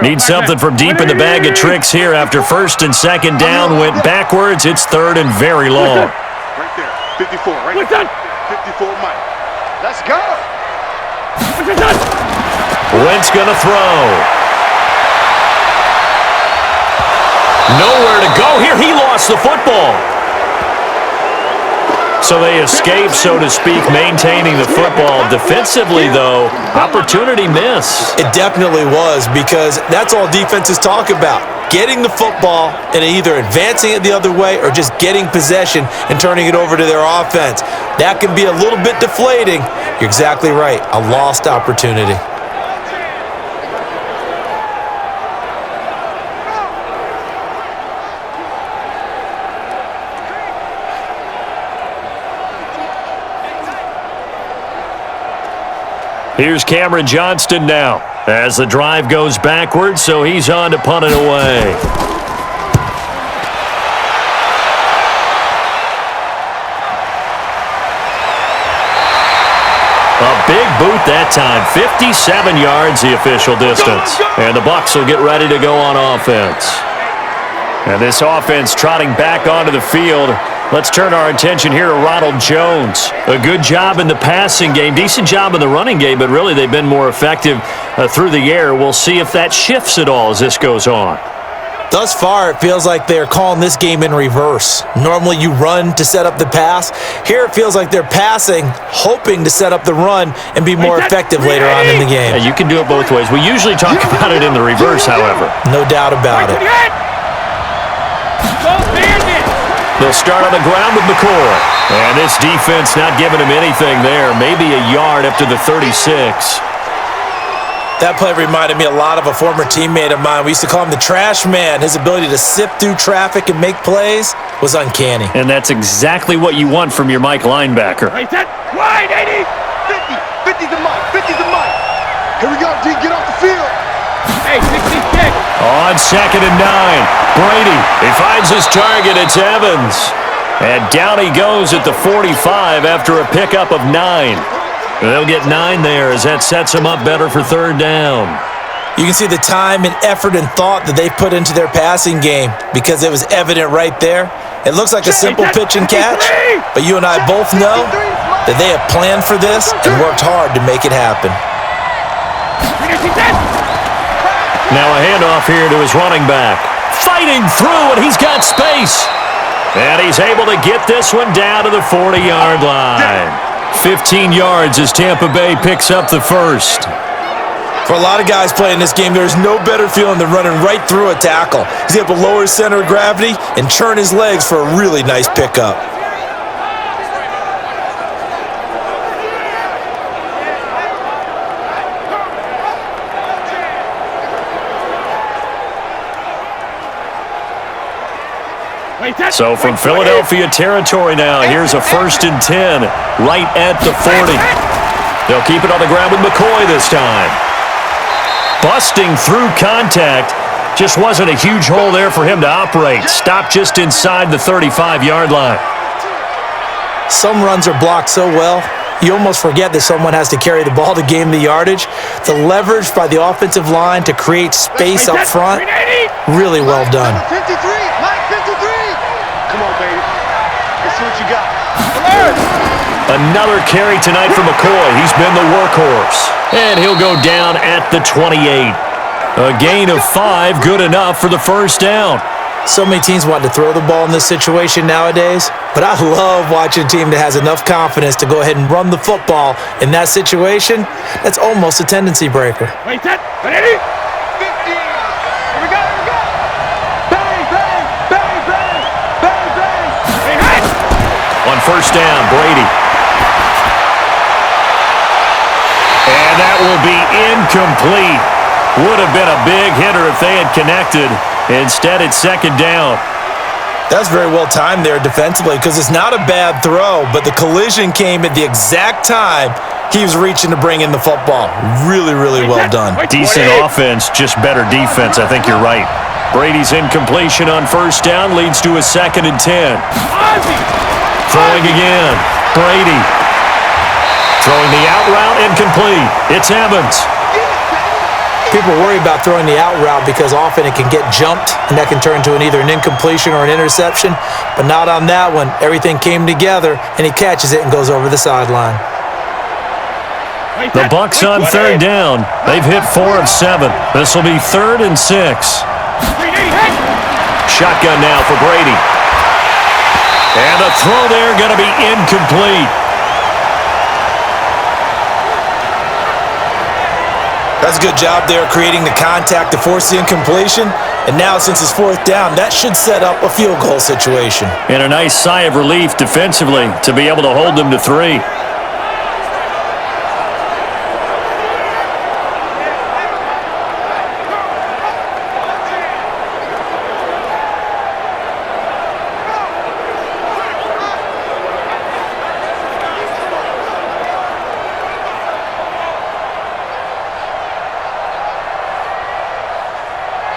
Need something from deep in the bag of tricks here after 1st and 2nd down. Went backwards. It's 3rd and very long. Right there. 54. Right there. 54, Mike. Let's go. Wentz going to throw. Nowhere to go here. He lost the football. So they escape, so to speak, maintaining the football. Defensively, though, opportunity miss. It definitely was, because that's all defenses talk about. Getting the football and either advancing it the other way or just getting possession and turning it over to their offense. That can be a little bit deflating. You're exactly right. A lost opportunity. Here's Cameron Johnston now as the drive goes backwards, so he's on to punt it away. A big boot that time, 57 yards the official distance. And the Bucs will get ready to go on offense. And this offense trotting back onto the field. Let's turn our attention here to Ronald Jones. A good job in the passing game, decent job in the running game, but really they've been more effective through the air. We'll see if that shifts at all as this goes on. Thus far, it feels like they're calling this game in reverse. Normally you run to set up the pass. Here it feels like they're passing, hoping to set up the run and be more effective later on in the game. Yeah, you can do it both ways. We usually talk about it in the reverse, however. No doubt about it. They'll start on the ground with McCoy. And this defense not giving him anything there. Maybe a yard up to the 36. That play reminded me a lot of a former teammate of mine. We used to call him the trash man. His ability to sift through traffic and make plays was uncanny. And that's exactly what you want from your Mike linebacker. Wide, 80. 50. 50 to Mike. 50 to Mike. Here we go, D. Get off the field. Hey, 66. On 2nd and 9. Brady, he finds his target. It's Evans. And down he goes at the 45 after a pickup of 9. They'll get 9 there as that sets him up better for 3rd down. You can see the time and effort and thought that they put into their passing game because it was evident right there. It looks like a simple pitch and catch, but you and I both know that they have planned for this and worked hard to make it happen. Now a handoff here to his running back. fighting through, and he's got space. And he's able to get this one down to the 40-yard line. 15 yards as Tampa Bay picks up the first. For a lot of guys playing this game, there's no better feeling than running right through a tackle. He's able to lower his center of gravity and turn his legs for a really nice pickup. So from Philadelphia territory now, here's a 1st and 10 right at the 40. They'll keep it on the ground with McCoy this time. Busting through contact. Just wasn't a huge hole there for him to operate. Stopped just inside the 35-yard line. Some runs are blocked so well, you almost forget that someone has to carry the ball to gain the yardage. The leverage by the offensive line to create space up front, really well done. 53, Mike 53. Come on, baby. Let's see what you got. Another carry tonight for McCoy. He's been the workhorse. And he'll go down at the 28. A gain of 5, good enough for the first down. So many teams want to throw the ball in this situation nowadays, but I love watching a team that has enough confidence to go ahead and run the football in that situation. That's almost a tendency breaker. Wait, set, ready? 50. Here we go, here we go. Bang, bang, bang, bang, bang, bang. Hey, hey. On first down, Brady. And that will be incomplete. Would have been a big hitter if they had connected. Instead, it's second down. That's very well timed there defensively because it's not a bad throw, but the collision came at the exact time he was reaching to bring in the football. Really, really well done. Decent offense, just better defense. I think you're right. Brady's incompletion on first down leads to a 2nd and 10. Throwing again. Brady. Throwing the out route, incomplete. It's Evans. People worry about throwing the out route because often it can get jumped, and that can turn into either an incompletion or an interception, but not on that one. Everything came together, and he catches it and goes over the sideline. The Bucs on third down. They've hit 4 of 7. This will be 3rd and 6. Shotgun now for Brady. And the throw there going to be incomplete. That's a good job there creating the contact to force the incompletion. And now since it's 4th down, that should set up a field goal situation. And a nice sigh of relief defensively to be able to hold them to 3.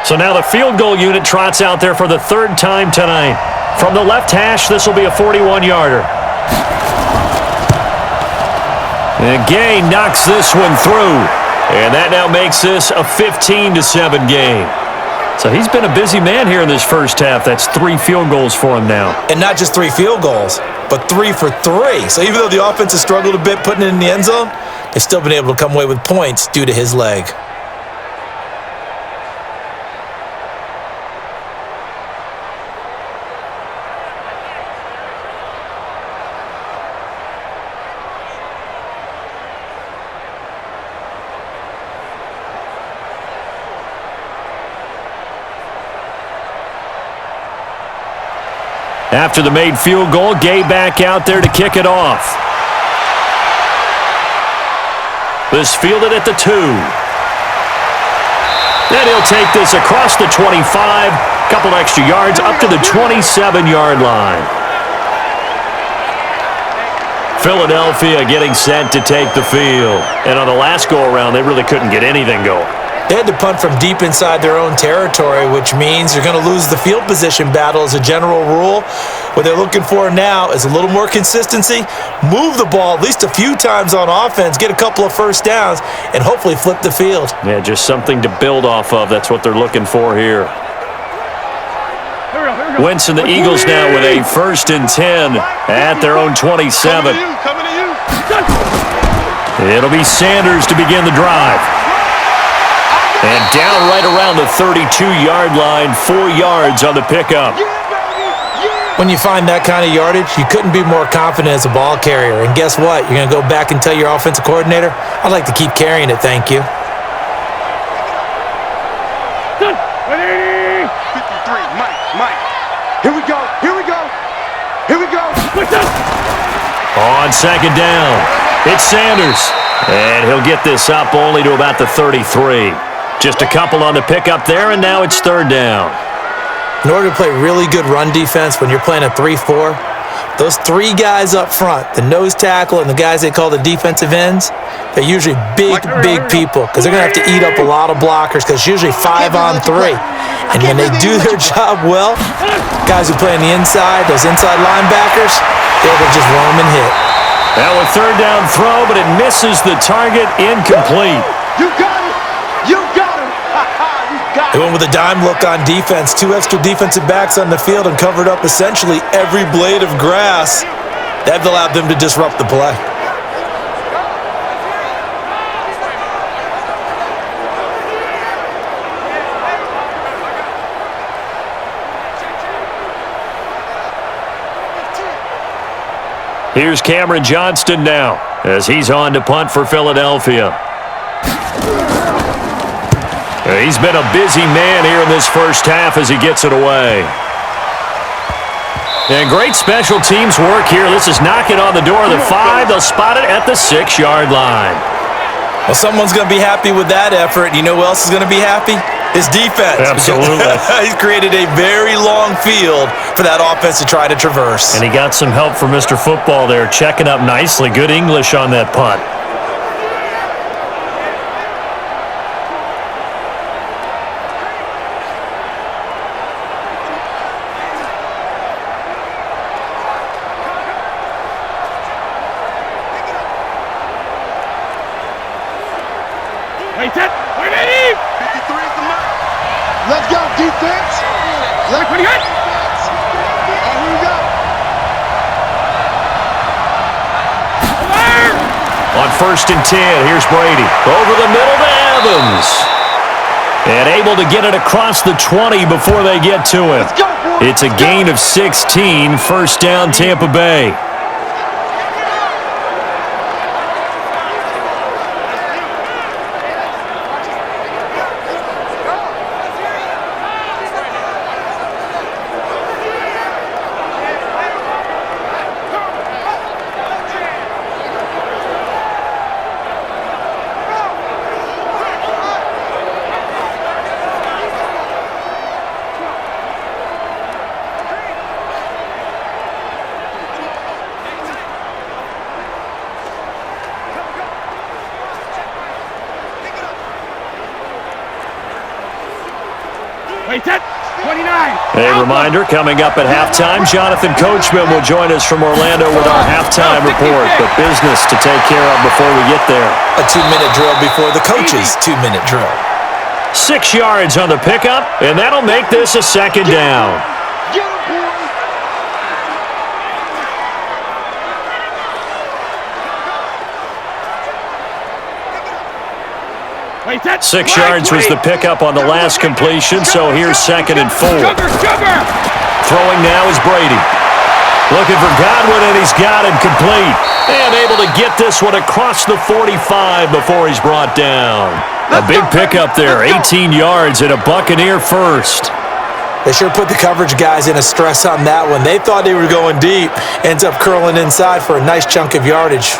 So now the field goal unit trots out there for the 3rd time tonight. From the left hash, this will be a 41-yarder. And Gay knocks this one through. And that now makes this a 15-7 game. So he's been a busy man here in this first half. That's 3 field goals for him now. And not just 3 field goals, but 3 for 3. So even though the offense has struggled a bit putting it in the end zone, they've still been able to come away with points due to his leg. After the made field goal, Gay back out there to kick it off. This fielded at the 2. Then he'll take this across the 25, couple extra yards up to the 27-yard line. Philadelphia getting set to take the field. And on the last go-around, they really couldn't get anything going. They had to punt from deep inside their own territory, which means you're going to lose the field position battle as a general rule. What they're looking for now is a little more consistency, move the ball at least a few times on offense, get a couple of first downs, and hopefully flip the field. Yeah, just something to build off of. That's what they're looking for here. Wentz and the Eagles now with a 1st and 10 at their own 27. It'll be Sanders to begin the drive. And down right around the 32-yard line, 4 yards on the pickup. When you find that kind of yardage, you couldn't be more confident as a ball carrier. And guess what? You're going to go back and tell your offensive coordinator, I'd like to keep carrying it, thank you. 53, Mike. Here we go. On second down, it's Sanders. And he'll get this up only to about the 33. Just a couple on the pickup there, and now it's third down. In order to play really good run defense when you're playing a 3-4, those 3 guys up front, the nose tackle and the guys they call the defensive ends, they're usually big people because they're going to have to eat up a lot of blockers because it's usually 5 on 3. And when they do their job well, guys who play on the inside, those inside linebackers, they're able to just roam and hit. Now a third down throw, but it misses the target, incomplete. You got it. You got They it. went with a dime look on defense, 2 extra defensive backs on the field and covered up essentially every blade of grass. That allowed them to disrupt the play. Here's Cameron Johnston now as he's on to punt for Philadelphia. He's been a busy man here in this first half as he gets it away. And great special teams work here. This is knocking on the door of the 5. They'll spot it at the 6-yard line. Well, someone's going to be happy with that effort. You know who else is going to be happy? His defense. Absolutely. He's created a very long field for that offense to try to traverse. And he got some help from Mr. Football there, checking up nicely. Good English on that punt. Wait, 53 is the mark. Let's go, defense. Let's go. Here we go. On 1st and 10, here's Brady. Over the middle to Evans. And able to get it across the 20 before they get to him. It's a gain of 16, first down Tampa Bay. Wait, 29. A reminder, coming up at halftime, Jonathan Coachman will join us from Orlando with our halftime report. But business to take care of before we get there. A 2-minute drill before the coach's 2-minute drill. 6 yards on the pickup, and that'll make this a second down. Get him, boy. 6 yards was the pickup on the last completion, so here's 2nd and 4. Throwing now is Brady. Looking for Godwin, and he's got him complete. And able to get this one across the 45 before he's brought down. A big pickup there, 18 yards and a Buccaneer first. They sure put the coverage guys in a stress on that one. They thought they were going deep. Ends up curling inside for a nice chunk of yardage.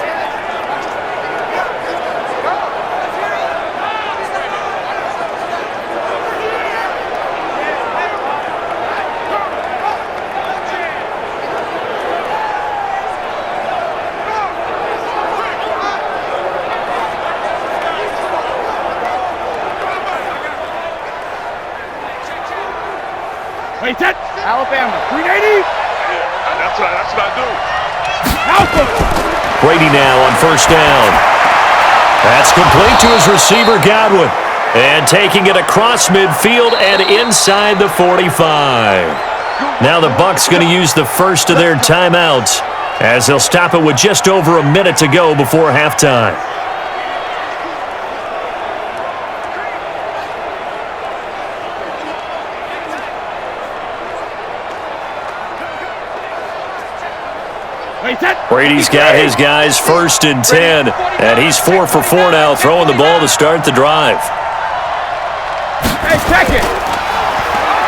Wait, Alabama, 380. That's what I do. Alpha. Brady now on first down. That's complete to his receiver, Godwin. And taking it across midfield and inside the 45. Now the Bucs going to use the first of their timeouts as they'll stop it with just over a minute to go before halftime. Brady's got his guys 1st and 10, and he's 4 for 4 now, throwing the ball to start the drive. Hey, check it.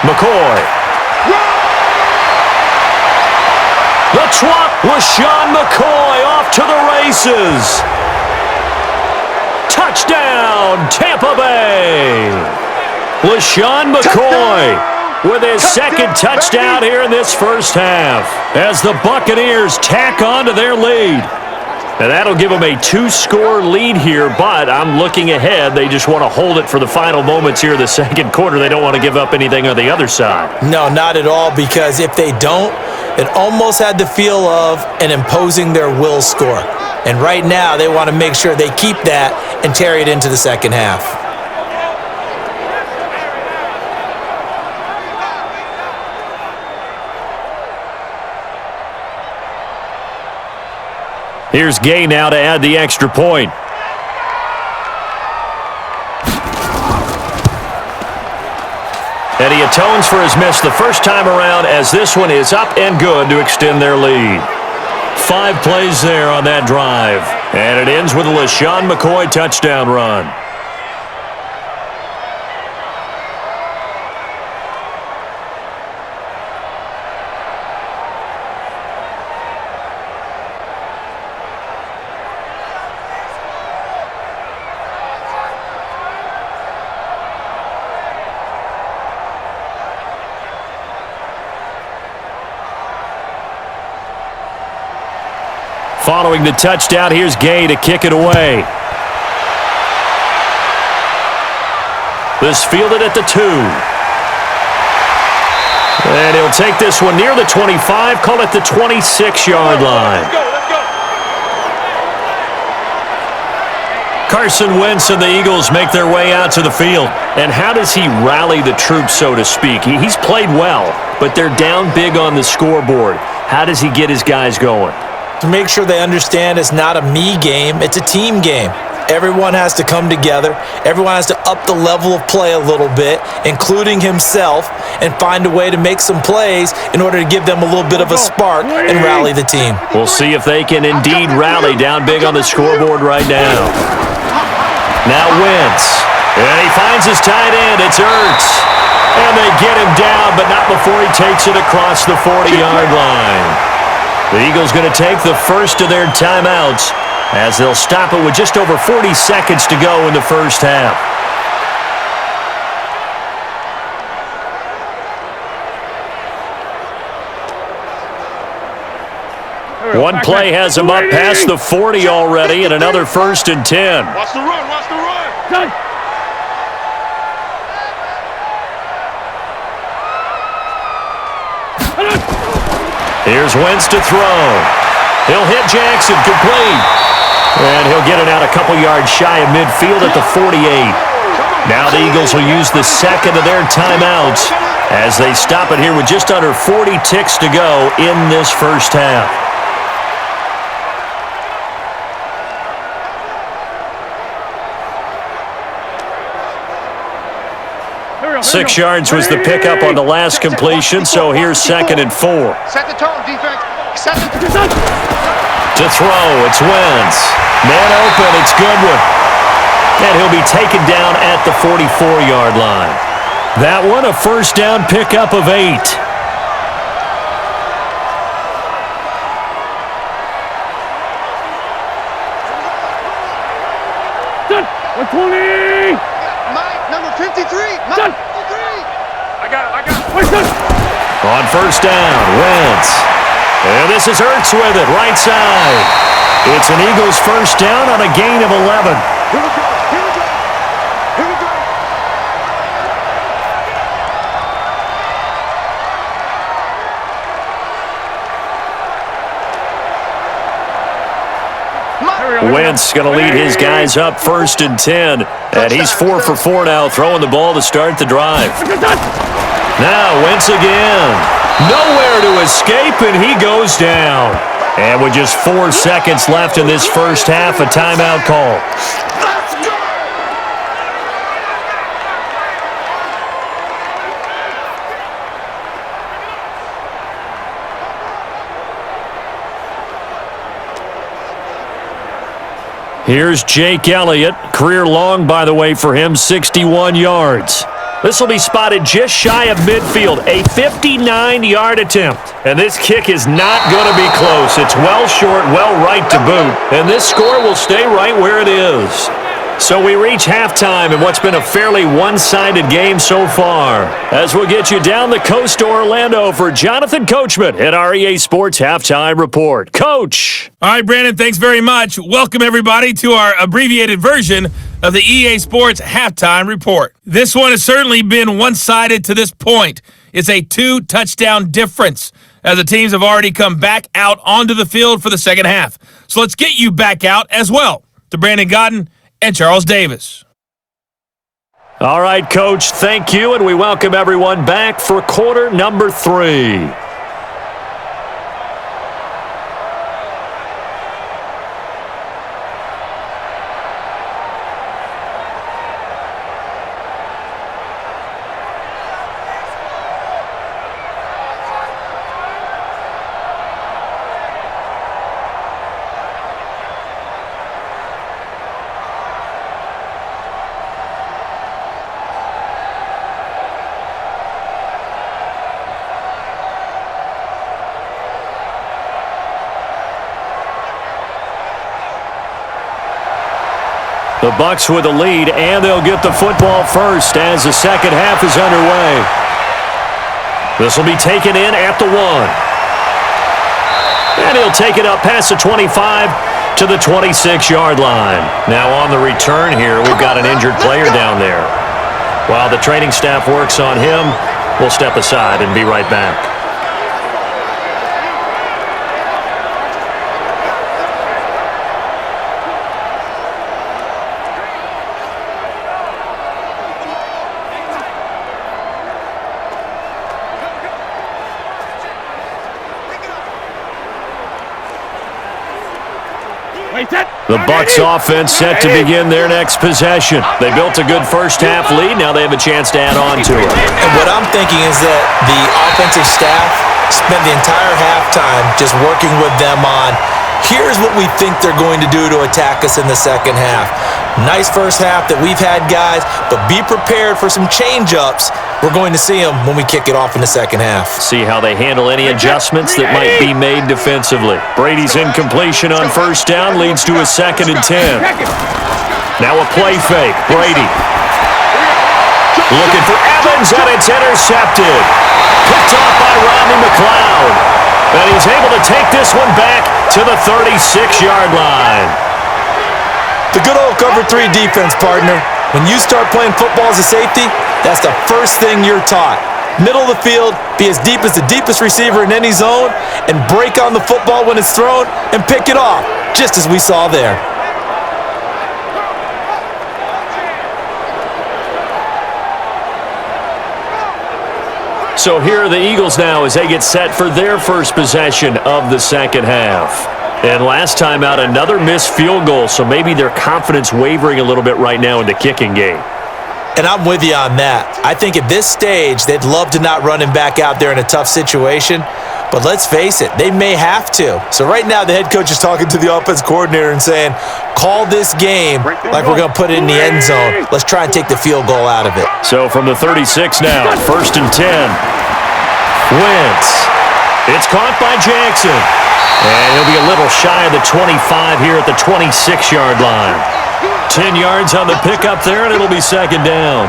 McCoy. The twop, LeSean McCoy off to the races. Touchdown, Tampa Bay. LeSean McCoy with his second touchdown here in this first half as the Buccaneers tack on to their lead. And that'll give them a 2-score lead here, but I'm looking ahead. They just want to hold it for the final moments here in the second quarter. They don't want to give up anything on the other side. No, not at all, because if they don't, it almost had the feel of an imposing their will score. And right now, they want to make sure they keep that and carry it into the second half. Here's Gay now to add the extra point. And he atones for his miss the first time around, as this one is up and good to extend their lead. 5 plays there on that drive. And it ends with a LeSean McCoy touchdown run. Following the touchdown, here's Gay to kick it away. This fielded at the 2. And he'll take this one near the 25, call it the 26-yard line. Let's go. Carson Wentz and the Eagles make their way out to the field. And how does he rally the troops, so to speak? He's played well, but they're down big on the scoreboard. How does he get his guys going? To make sure they understand it's not a me game, it's a team game. Everyone has to come together. Everyone has to up the level of play a little bit, including himself, and find a way to make some plays in order to give them a little bit of a spark and rally the team. We'll see if they can indeed rally down big on the scoreboard right now. Now Wentz. And he finds his tight end. It's Ertz. And they get him down, but not before he takes it across the 40-yard line. The Eagles going to take the first of their timeouts as they'll stop it with just over 40 seconds to go in the first half. One play has him up past the 40 already, and another 1st and 10. Watch the run. Done. Here's Wentz to throw. He'll hit Jackson, complete. And he'll get it out a couple yards shy of midfield at the 48. Now the Eagles will use the second of their timeouts as they stop it here with just under 40 ticks to go in this first half. Six yards was the pickup on the last completion, so here's 2nd and 4. Set the tone, defense. To throw, it's Wentz. Man open, it's Goodwin. And he'll be taken down at the 44-yard line. That one, a first down pickup of 8. Done. 120. Mike, number 53. Done. 53. I got it. On first down, Wentz. And this is Ertz with it, right side. It's an Eagles first down on a gain of 11. Here we go. Wentz going to lead his guys up 1st and 10. And he's 4 for 4 now, throwing the ball to start the drive. Now Wentz again. Nowhere to escape, and he goes down. And with just 4 seconds left in this first half, a timeout call. Here's Jake Elliott. Career long, by the way, for him, 61 yards. This will be spotted just shy of midfield, a 59-yard attempt. And this kick is not going to be close. It's well short, well right to boot. And this score will stay right where it is. So we reach halftime in what's been a fairly one-sided game so far. As we'll get you down the coast to Orlando for Jonathan Coachman at our EA Sports Halftime Report. Coach! All right, Brandon, thanks very much. Welcome, everybody, to our abbreviated version of the EA Sports Halftime Report. This one has certainly been one-sided to this point. It's a 2-touchdown difference as the teams have already come back out onto the field for the second half. So let's get you back out as well to Brandon Godden and Charles Davis. All right, Coach, thank you, and we welcome everyone back for quarter number 3. The Bucs with a lead, and they'll get the football first as the second half is underway. This will be taken in at the 1. And he'll take it up past the 25 to the 26-yard line. Now on the return here, we've got an injured player down there. While the training staff works on him, we'll step aside and be right back. The Bucs offense set to begin their next possession. They built a good first-half lead. Now they have a chance to add on to it. And what I'm thinking is that the offensive staff spent the entire halftime just working with them on, here's what we think they're going to do to attack us in the second half. Nice first half that we've had, guys, but be prepared for some change-ups. We're going to see them when we kick it off in the second half. See how they handle any adjustments that might be made defensively. Brady's incompletion on first down leads to a 2nd and 10. Now a play fake. Brady looking for Evans, and it's intercepted. Picked off by Rodney McLeod. And he's able to take this one back to the 36-yard line. The good old cover 3 defense, partner. When you start playing football as a safety, that's the first thing you're taught. Middle of the field, be as deep as the deepest receiver in any zone, and break on the football when it's thrown and pick it off, just as we saw there. So here are the Eagles now as they get set for their first possession of the second half. And last time out, another missed field goal, so maybe their confidence wavering a little bit right now in the kicking game. And I'm with you on that. I think at this stage, they'd love to not run him back out there in a tough situation. But let's face it, they may have to. So right now, the head coach is talking to the offense coordinator and saying, call this game like we're going to put it in the end zone. Let's try and take the field goal out of it. So from the 36 now, 1st and 10. Wentz. It's caught by Jackson. And he'll be a little shy of the 25 here at the 26-yard line. 10 yards on the pickup there, and it'll be 2nd down.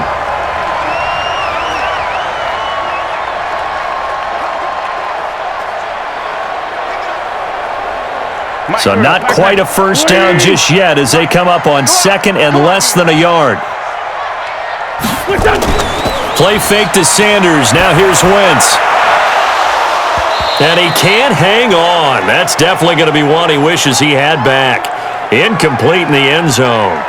So not quite a first down just yet as they come up on 2nd and less than a yard. Play fake to Sanders. Now here's Wentz. And he can't hang on. That's definitely going to be one he wishes he had back. Incomplete in the end zone.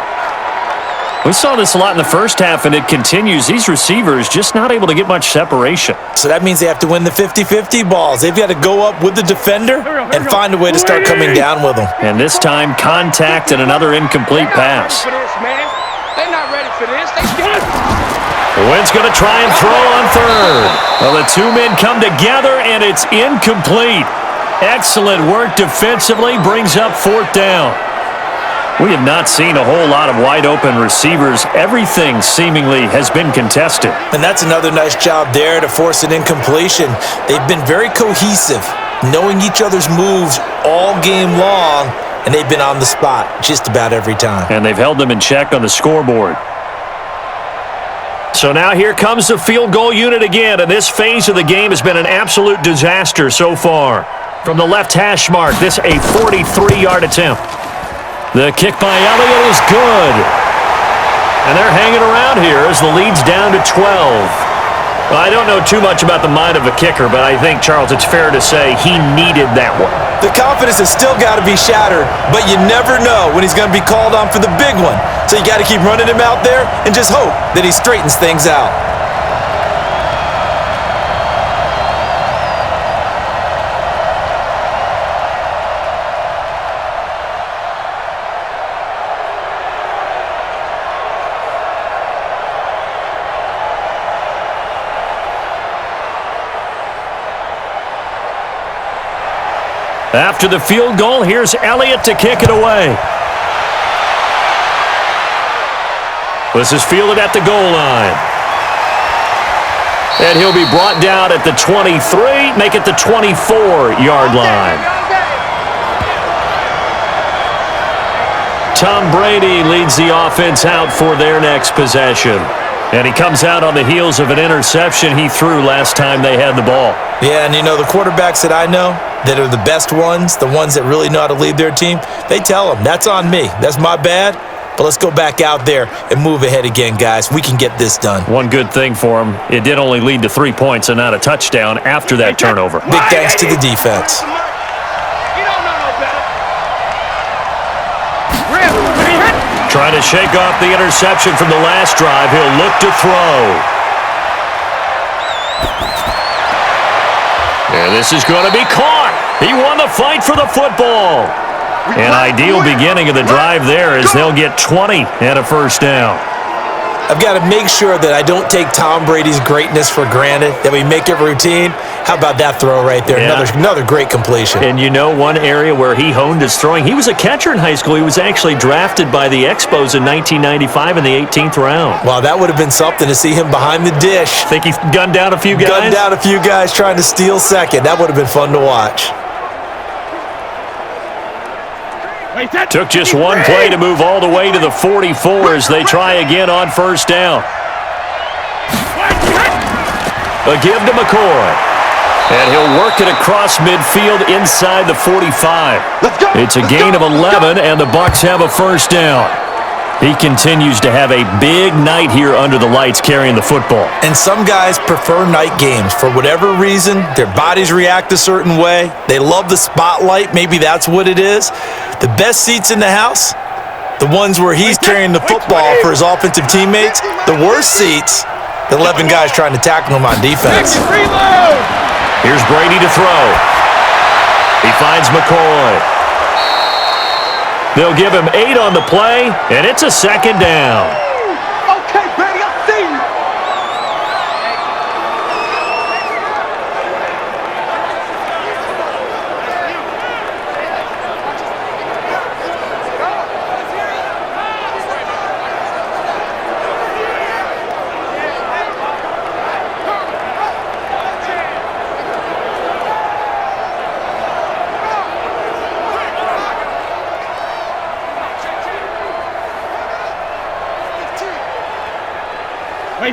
We saw this a lot in the first half, and it continues. These receivers just not able to get much separation. So that means they have to win the 50-50 balls. They've got to go up with the defender and find a way to start coming down with them. And this time, contact and another incomplete pass. They're not ready for this. They scared. Wentz going to try and throw on 3rd. Well, the two men come together, and it's incomplete. Excellent work defensively, brings up 4th down. We have not seen a whole lot of wide-open receivers. Everything seemingly has been contested. And that's another nice job there to force an incompletion. They've been very cohesive, knowing each other's moves all game long, and they've been on the spot just about every time. And they've held them in check on the scoreboard. So now here comes the field goal unit again, and this phase of the game has been an absolute disaster so far. From the left hash mark, this a 43-yard attempt. The kick by Elliott is good. And they're hanging around here as the lead's down to 12. Well, I don't know too much about the mind of a kicker, but I think, Charles, it's fair to say he needed that one. The confidence has still got to be shattered, but you never know when he's going to be called on for the big one. So you got to keep running him out there and just hope that he straightens things out. After the field goal, here's Elliott to kick it away. This is fielded at the goal line. And he'll be brought down at the 23, make it the 24-yard line. Tom Brady leads the offense out for their next possession. And he comes out on the heels of an interception he threw last time they had the ball. Yeah, and you know, the quarterbacks that I know that are the best ones, the ones that really know how to lead their team, they tell them, that's on me. That's my bad. But let's go back out there and move ahead again, guys. We can get this done. One good thing for him, it did only lead to 3 points and not a touchdown after that turnover. Big thanks to the defense. Trying to shake off the interception from the last drive. He'll look to throw. And this is going to be caught. He won the fight for the football. An ideal beginning of the drive there as they'll get 20 and a first down. I've got to make sure that I don't take Tom Brady's greatness for granted, that we make it routine. How about that throw right there? Yeah. Another great completion. And you know one area where he honed his throwing, he was a catcher in high school. He was actually drafted by the Expos in 1995 in the 18th round. Wow, that would have been something to see him behind the dish. Think he gunned down a few guys? Gunned down a few guys trying to steal second. That would have been fun to watch. Took just one play to move all the way to the 44 as they try again on first down. A give to McCoy. And he'll work it across midfield inside the 45. It's a gain of 11, and the Bucs have a first down. He continues to have a big night here under the lights carrying the football. And some guys prefer night games. For whatever reason, their bodies react a certain way. They love the spotlight. Maybe that's what it is. The best seats in the house, the ones where he's carrying the football for his offensive teammates. The worst seats, the 11 guys trying to tackle him on defense. Here's Brady to throw. He finds McCoy. They'll give him 8 on the play, and it's a second down. Okay, Brady, I see you.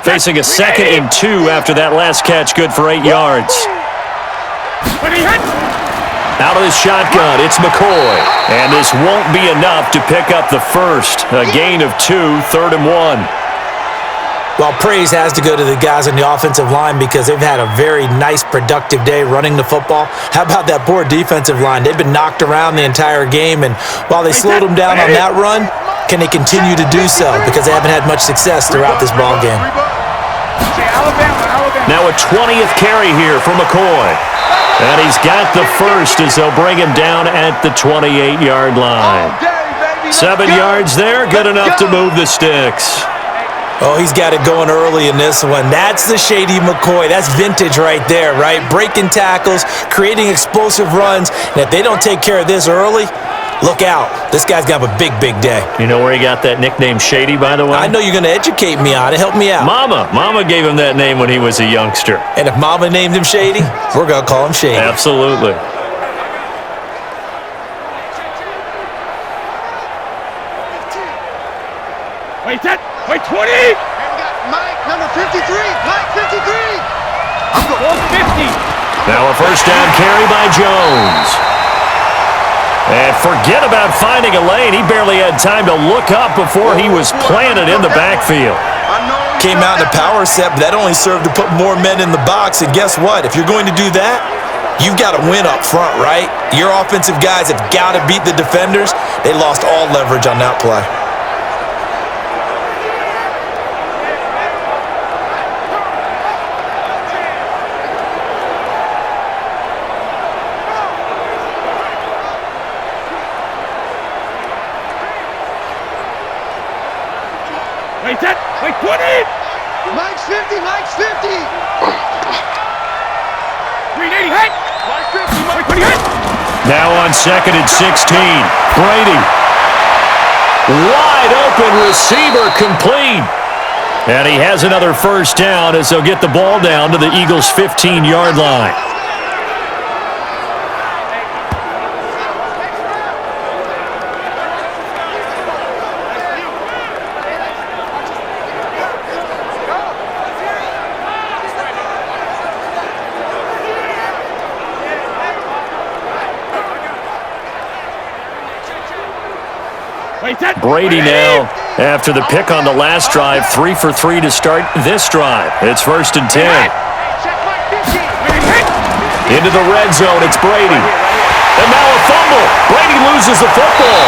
Facing a 2nd and 2 after that last catch, good for 8 yards. Out of the shotgun, it's McCoy. And this won't be enough to pick up the first. A gain of 2, 3rd and 1. Well, praise has to go to the guys on the offensive line because they've had a very nice, productive day running the football. How about that poor defensive line? They've been knocked around the entire game, and while they slowed them down on that run, can they continue to do so? Because they haven't had much success throughout this ball game. Now a 20th carry here for McCoy. And he's got the first as they'll bring him down at the 28-yard line. 7 yards there, good enough to move the sticks. Oh, he's got it going early in this one. That's the shady McCoy. That's vintage right there, right? Breaking tackles, creating explosive runs. And if they don't take care of this early, Look out. This guy's going to have a big, big day. You know where he got that nickname Shady, by the way? I know you're going to educate me on it. Help me out. Mama gave him that name when he was a youngster. And if Mama named him Shady, we're going to call him Shady. Absolutely. Wait, 10. Wait, 20. And we got Mike, number 53. Mike, 53. I'm going 50. Now a first down carry by Jones. And forget about finding a lane. He barely had time to look up before he was planted in the backfield. Came out in a power set, but that only served to put more men in the box. And guess what? If you're going to do that, you've got to win up front, right? Your offensive guys have got to beat the defenders. They lost all leverage on that play. Wait, 10. Wait, 20. Mike's 50. Mike's 50. 380. Hey. Mike's 50. Mike's 20. Hey. Now on 2nd and 16. Brady. Wide open receiver complete. And he has another first down as they'll get the ball down to the Eagles' 15-yard line. Brady now, after the pick on the last drive, 3 for 3 to start this drive. It's 1st and 10. Into the red zone, it's Brady. And now a fumble. Brady loses the football.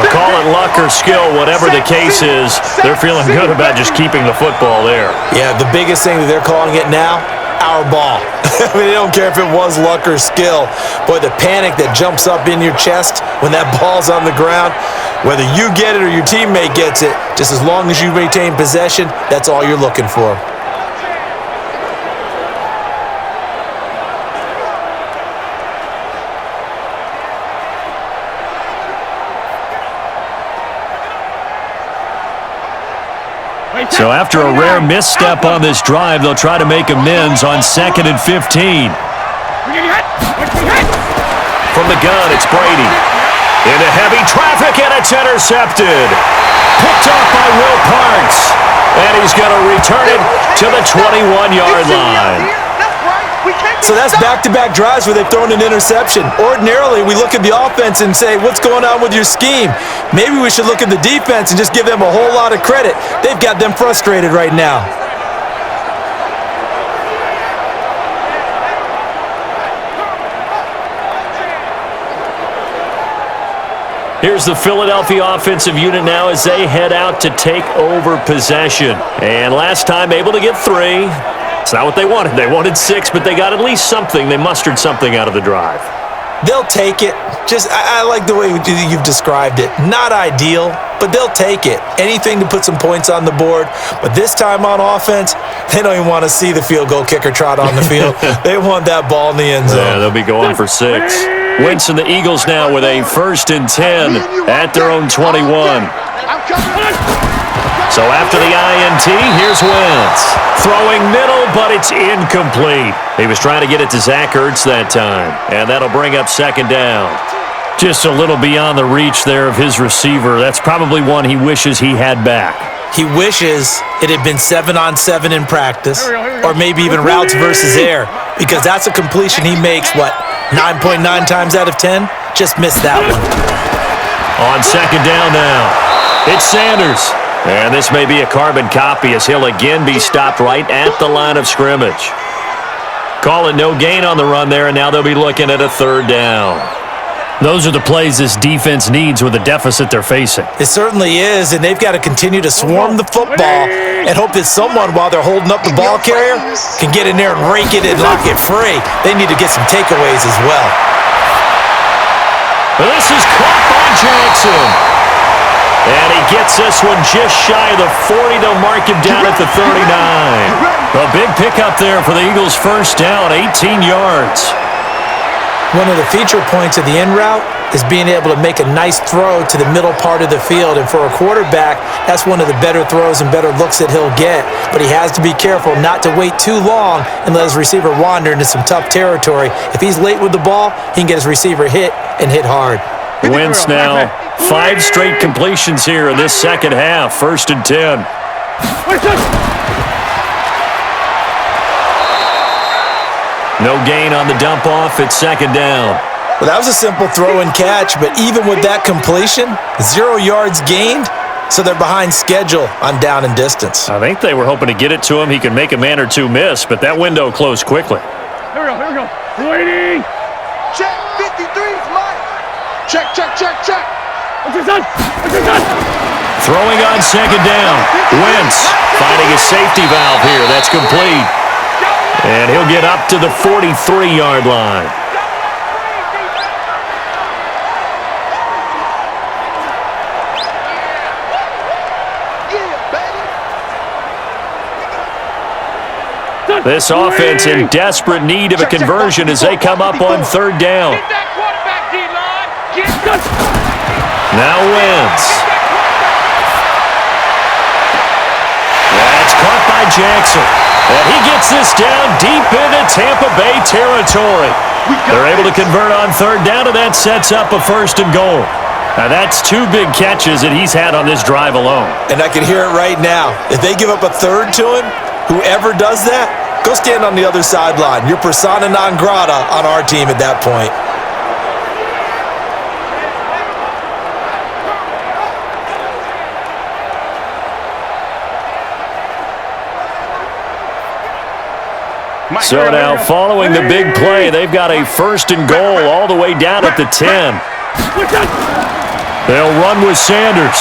I'll call it luck or skill, whatever the case is. They're feeling good about just keeping the football there. Yeah, the biggest thing that they're calling it now, our ball. I mean, they don't care if it was luck or skill. Boy, the panic that jumps up in your chest when that ball's on the ground, whether you get it or your teammate gets it, just as long as you retain possession, that's all you're looking for. So after a rare misstep on this drive, they'll try to make amends on 2nd and 15. From the gun, it's Brady. Into heavy traffic, and it's intercepted. Picked off by Will Parks. And he's going to return it to the 21-yard line. So that's back-to-back drives where they've thrown an interception. Ordinarily, we look at the offense and say, what's going on with your scheme? Maybe we should look at the defense and just give them a whole lot of credit. They've got them frustrated right now. Here's the Philadelphia offensive unit now as they head out to take over possession. And last time able to get 3. It's not what they wanted. They wanted 6, but they got at least something. They mustered something out of the drive. They'll take it. I like the way you've described it. Not ideal, but they'll take it. Anything to put some points on the board. But this time on offense, they don't even want to see the field goal kicker trot on the field. They want that ball in the end zone. Yeah, they'll be going for 6. Wentz and the Eagles now with a 1st and 10 at their own 21. So after the INT, here's Wentz. Throwing middle, but it's incomplete. He was trying to get it to Zach Ertz that time, and that'll bring up 2nd down. Just a little beyond the reach there of his receiver. That's probably one he wishes he had back. He wishes it had been 7-on-7 in practice, or maybe even routes versus air, because that's a completion he makes, 9.9 times out of 10? Just missed that one. On 2nd down now, it's Sanders. And this may be a carbon copy as he'll again be stopped right at the line of scrimmage. Call it no gain on the run there, and now they'll be looking at a 3rd down. Those are the plays this defense needs with the deficit they're facing. It certainly is, and they've got to continue to swarm the football and hope that someone, while they're holding up the ball carrier, can get in there and rake it and lock it free. They need to get some takeaways as well. This is caught by Jackson. And he gets this one just shy of the 40. They'll mark him down at the 39. A big pickup there for the Eagles' first down, 18 yards. One of the feature points of the in route is being able to make a nice throw to the middle part of the field. And for a quarterback, that's one of the better throws and better looks that he'll get. But he has to be careful not to wait too long and let his receiver wander into some tough territory. If he's late with the ball, he can get his receiver hit and hit hard. Wentz now 5 straight completions here in this second half. 1st and 10. No gain on the dump off. It's 2nd down. Well, that was a simple throw and catch, but even with that completion, 0 yards gained, so they're behind schedule on down and distance. I think they were hoping to get it to him. He could make a man or two miss, but that window closed quickly. Here we go. Waiting. Check, 53's Mike. Check. What's this done? Throwing on 2nd down. Wentz finding a safety valve here. That's complete. And he'll get up to the 43-yard line. This offense in desperate need of a conversion as they come up on 3rd down. Now Wentz. That's caught by Jackson. And he gets this down deep into Tampa Bay territory. They're able to convert on 3rd down, and that sets up a 1st and goal. Now that's 2 big catches that he's had on this drive alone. And I can hear it right now. If they give up a 3rd to him, whoever does that, go stand on the other sideline. You're persona non grata on our team at that point. So now following the big play, they've got a 1st and goal all the way down at the 10. They'll run with Sanders.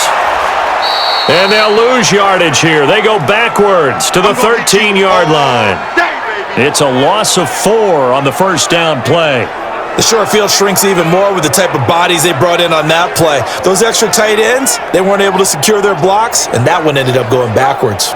And they'll lose yardage here. They go backwards to the 13-yard line. It's a loss of 4 on the 1st down play. The short field shrinks even more with the type of bodies they brought in on that play. Those extra tight ends, they weren't able to secure their blocks, and that one ended up going backwards.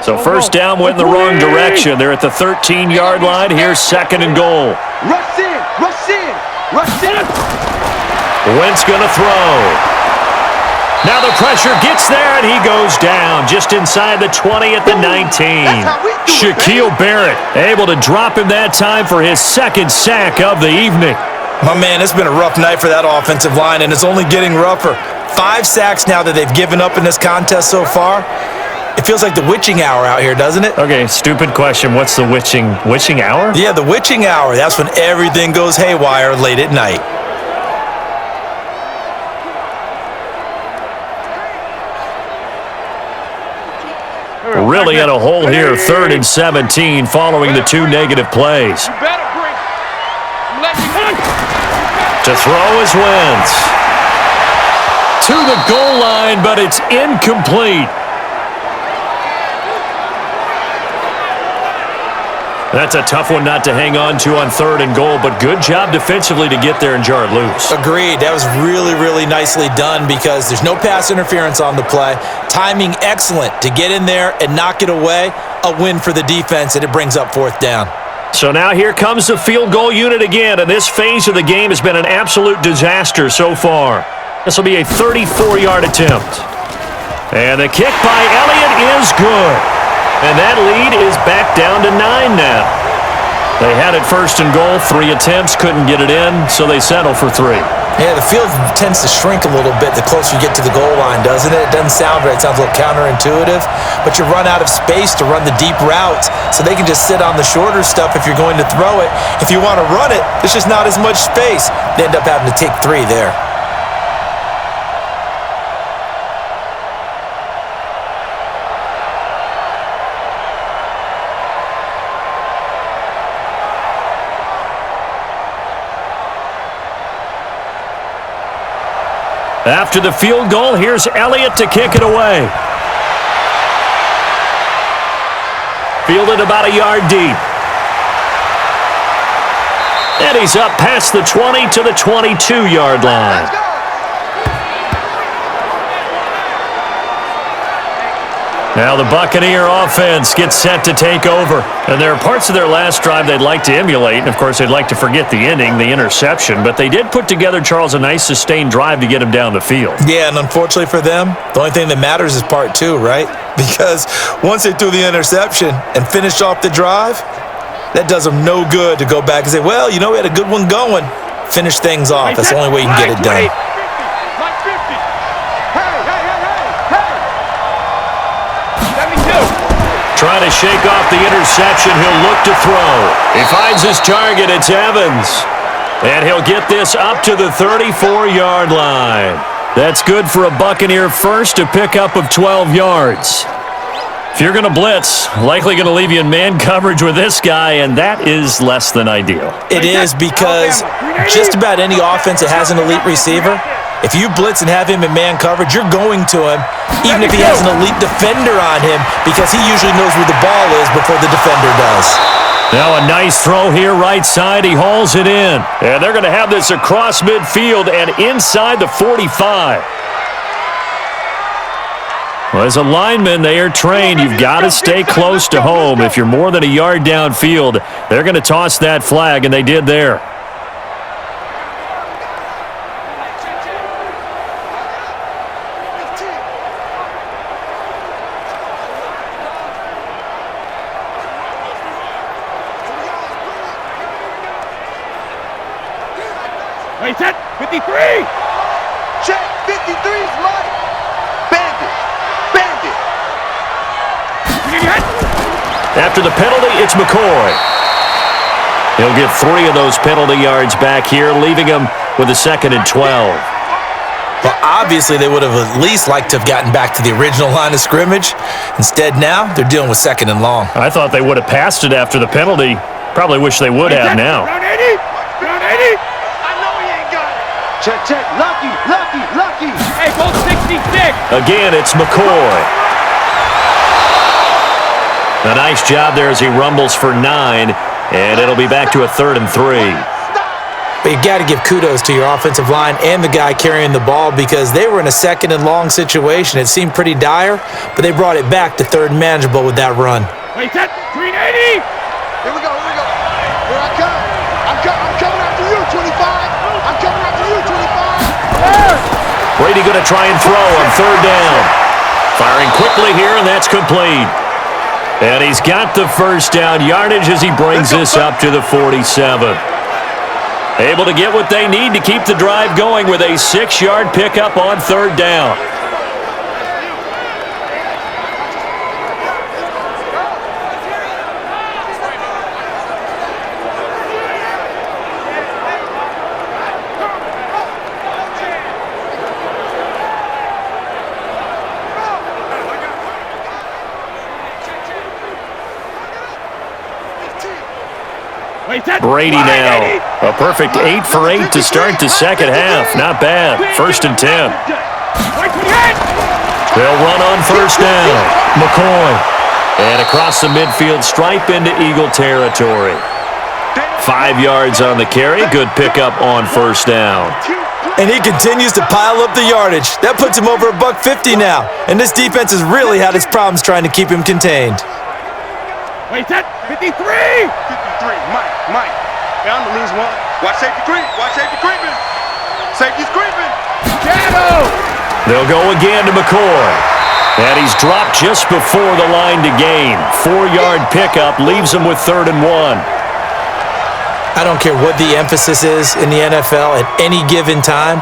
So 1st down went in the wrong direction. They're at the 13-yard line. Here's 2nd and goal. Rush in. Wentz going to throw. Now the pressure gets there, and he goes down just inside the 20 at the 19. Shaquille Barrett able to drop him that time for his 2nd sack of the evening. My man, it's been a rough night for that offensive line, and it's only getting rougher. 5 sacks now that they've given up in this contest so far. It feels like the witching hour out here, doesn't it? Okay, stupid question. What's the witching hour? Yeah, the witching hour. That's when everything goes haywire late at night. Really in a hole here, 3rd and 17 following the 2 negative plays. To throw is Wentz. To the goal line, but it's incomplete. That's a tough one not to hang on to on 3rd and goal, but good job defensively to get there and jar it loose. Agreed. That was really, really nicely done because there's no pass interference on the play. Timing excellent to get in there and knock it away. A win for the defense, and it brings up 4th down. So now here comes the field goal unit again, and this phase of the game has been an absolute disaster so far. This will be a 34-yard attempt. And the kick by Elliott is good. And that lead is back down to 9 now. They had it 1st and goal, 3 attempts, couldn't get it in, so they settle for 3. Yeah, the field tends to shrink a little bit the closer you get to the goal line, doesn't it? It doesn't sound right. It sounds a little counterintuitive, but you run out of space to run the deep routes, so they can just sit on the shorter stuff if you're going to throw it. If you want to run it, there's just not as much space. They end up having to take 3 there. After the field goal, here's Elliott to kick it away. Fielded about a yard deep. And he's up past the 20 to the 22-yard line. Now the Buccaneer offense gets set to take over. And there are parts of their last drive they'd like to emulate. And, of course, they'd like to forget the ending, the interception. But they did put together, Charles, a nice sustained drive to get him down the field. Yeah, and unfortunately for them, the only thing that matters is part two, right? Because once they threw the interception and finished off the drive, that does them no good to go back and say, well, you know, we had a good one going. Finish things off. That's the only way you can get it done. Trying to shake off the interception. He'll look to throw. He finds his target. It's Evans. And he'll get this up to the 34-yard line. That's good for a Buccaneer first, a pickup of 12 yards. If you're going to blitz, likely going to leave you in man coverage with this guy, and that is less than ideal. It is, because just about any offense that has an elite receiver, if you blitz and have him in man coverage, you're going to him, even if he has an elite defender on him, because he usually knows where the ball is before the defender does. Now a nice throw here right side. He hauls it in. And they're going to have this across midfield and inside the 45. Well, as a lineman, they are trained. You've got to stay close to home. If you're more than a yard downfield, they're going to toss that flag, and they did there. Wait, set, 53! Check, 53's mine! Bandit! After the penalty, it's McCoy. He'll get 3 of those penalty yards back here, leaving him with a 2nd and 12. Well, obviously, they would have at least liked to have gotten back to the original line of scrimmage. Instead, now, they're dealing with 2nd and long. I thought they would have passed it after the penalty. Probably wish they would have now. Round 80! Round 80! I know he ain't got it! Check. Lucky! Hey, both 66! Again, it's McCoy. A nice job there as he rumbles for 9, and it'll be back to a 3rd and 3. But you got to give kudos to your offensive line and the guy carrying the ball, because they were in a 2nd and long situation. It seemed pretty dire, but they brought it back to 3rd and manageable with that run. Wait, set, 380! Here we go. Here I come. I'm coming after you, 25. I'm coming after you, 25. Brady going to try and throw on 3rd down. Firing quickly here, and that's complete. And he's got the 1st down yardage as he brings this up to the 47. Able to get what they need to keep the drive going with a 6-yard pickup on 3rd down. Brady now. A perfect 8 for 8 to start the 2nd half. Not bad. 1st and 10. They'll run on 1st down. McCoy. And across the midfield stripe into Eagle territory. 5 yards on the carry. Good pickup on 1st down. And he continues to pile up the yardage. That puts him over $150 now. And this defense has really had its problems trying to keep him contained. Wait, set, 53! 53, Mike. Hey, I'm gonna lose one. Watch safety creeping. Safety's creeping. Shadow! They'll go again to McCoy. And he's dropped just before the line to gain. 4-yard pickup leaves him with 3rd and 1. I don't care what the emphasis is in the NFL at any given time.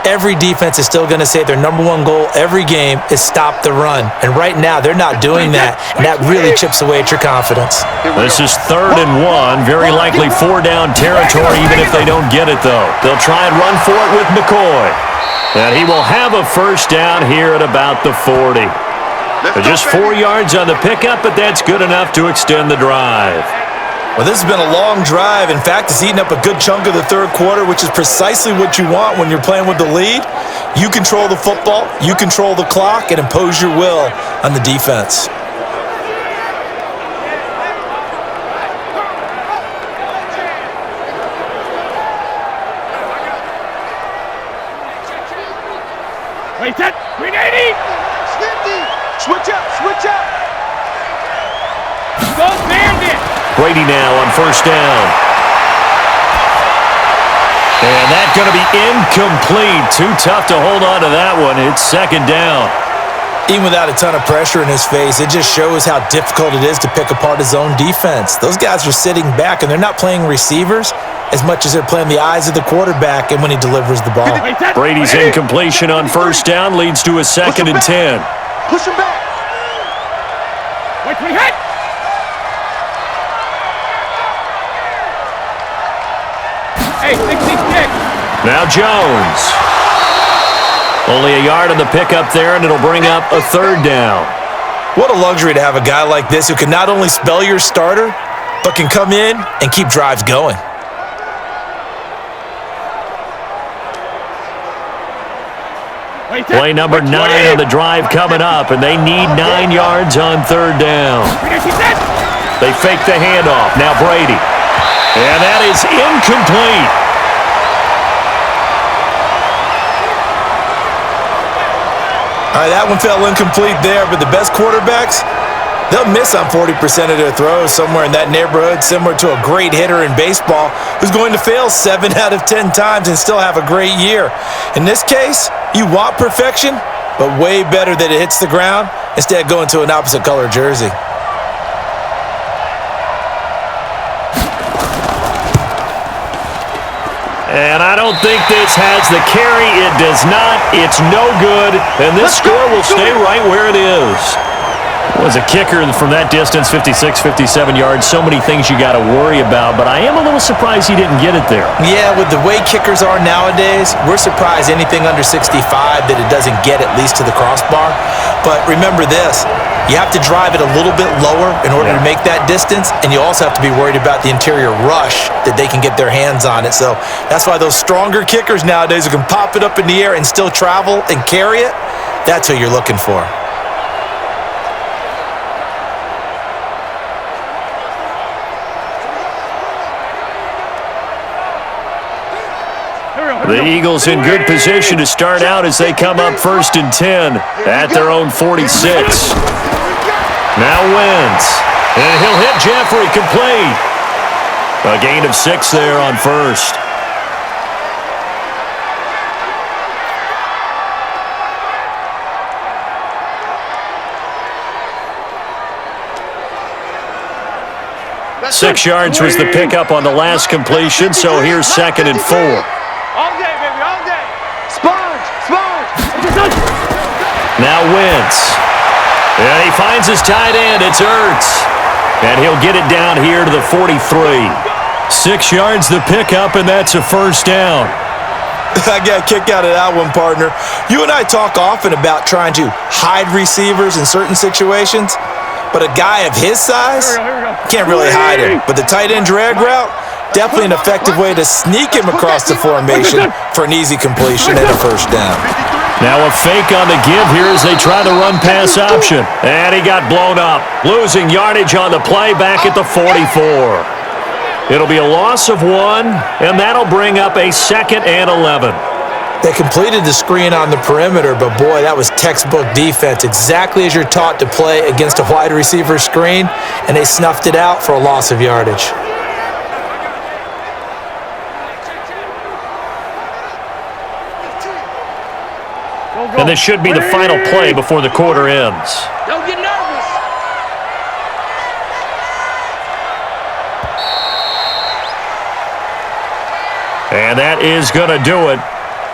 Every defense is still going to say their number 1 goal every game is stop the run. And right now, they're not doing that, and that really chips away at your confidence. This is 3rd and 1, very likely 4-down territory even if they don't get it, though. They'll try and run for it with McCoy. And he will have a 1st down here at about the 40. Just 4 yards on the pickup, but that's good enough to extend the drive. Well, this has been a long drive. In fact, it's eaten up a good chunk of the 3rd quarter, which is precisely what you want when you're playing with the lead. You control the football, you control the clock, and impose your will on the defense. Wait, set, 380! 50! Switch up, switch up. Go Bandit. Brady now on first down. And that's going to be incomplete. Too tough to hold on to that one. It's second down. Even without a ton of pressure in his face, it just shows how difficult it is to pick apart his own defense. Those guys are sitting back, and they're not playing receivers as much as they're playing the eyes of the quarterback and when he delivers the ball. Brady's incompletion on first down leads to a second and 10. Push him back. Wait, hit. Hey, 66. Now Jones. Only a yard on the pickup there, and it'll bring up a third down. What a luxury to have a guy like this who can not only spell your starter, but can come in and keep drives going. Play number 9 on the drive coming up, and they need 9 yards on third down. They fake the handoff. Now Brady. And that is incomplete. All right, that one fell incomplete there, but the best quarterbacks, they'll miss on 40% of their throws, somewhere in that neighborhood, similar to a great hitter in baseball who's going to fail 7 out of 10 times and still have a great year. In this case, you want perfection, but way better that it hits the ground instead of going to an opposite color jersey. And I don't think this has the carry. It does not. It's no good. And this score will stay right where it is. Was a kicker from that distance, 56, 57 yards. So many things you got to worry about, but I am a little surprised he didn't get it there. Yeah, with the way kickers are nowadays, we're surprised anything under 65 that it doesn't get at least to the crossbar. But remember this, you have to drive it a little bit lower in order to make that distance, and you also have to be worried about the interior rush that they can get their hands on it. So that's why those stronger kickers nowadays who can pop it up in the air and still travel and carry it, that's who you're looking for. The Eagles in good position to start out as they come up first and 10 at their own 46. Now Wentz, and he'll hit Jeffrey complete. A gain of 6 there on first. That's 6 yards was the pickup on the last completion, so here's second and 4. All day, baby, all day. Sponge, sponge. Now Wentz. And he finds his tight end. It's Ertz. And he'll get it down here to the 43. 6 yards the pickup, and that's a first down. I got a kick out of that one, partner. You and I talk often about trying to hide receivers in certain situations, but a guy of his size can't really hide him. But the tight end drag route, definitely an effective way to sneak him across the formation for an easy completion and a first down. Now a fake on the give here as they try the run-pass option. And he got blown up. Losing yardage on the play back at the 44. It'll be a loss of 1, and that'll bring up a second and 11. They completed the screen on the perimeter, but boy, that was textbook defense. Exactly as you're taught to play against a wide receiver screen, and they snuffed it out for a loss of yardage. And this should be the final play before the quarter ends. Don't get nervous. And that is going to do it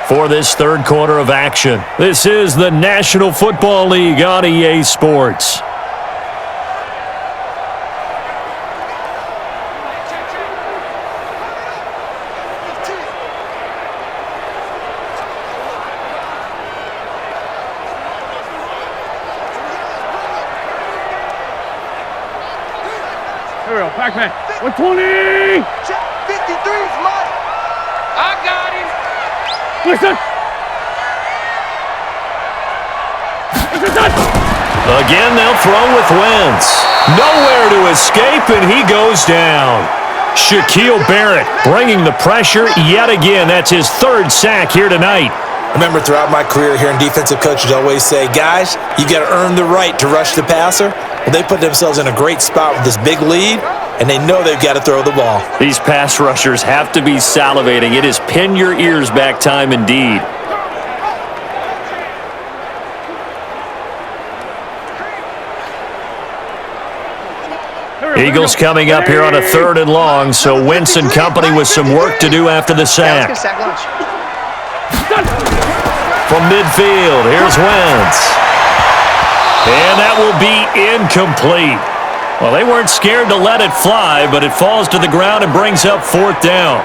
for this third quarter of action. This is the National Football League on EA Sports. Here we go, Pac-Man. 120. Check 53's mine. I got him. Listen. Again, they'll throw with Wentz. Nowhere to escape, and he goes down. Shaquille Barrett bringing the pressure yet again. That's his third sack here tonight. remember throughout my career hearing defensive coaches always say, guys, you got to earn the right to rush the passer. Well, they put themselves in a great spot with this big lead, and they know they've got to throw the ball. These pass rushers have to be salivating. It is pin your ears back time indeed. Eagles coming up here on a 3rd and long, so Wentz and company with some work to do after the sack. From midfield, here's Wentz. And that will be incomplete. Well, they weren't scared to let it fly, but it falls to the ground and brings up 4th down.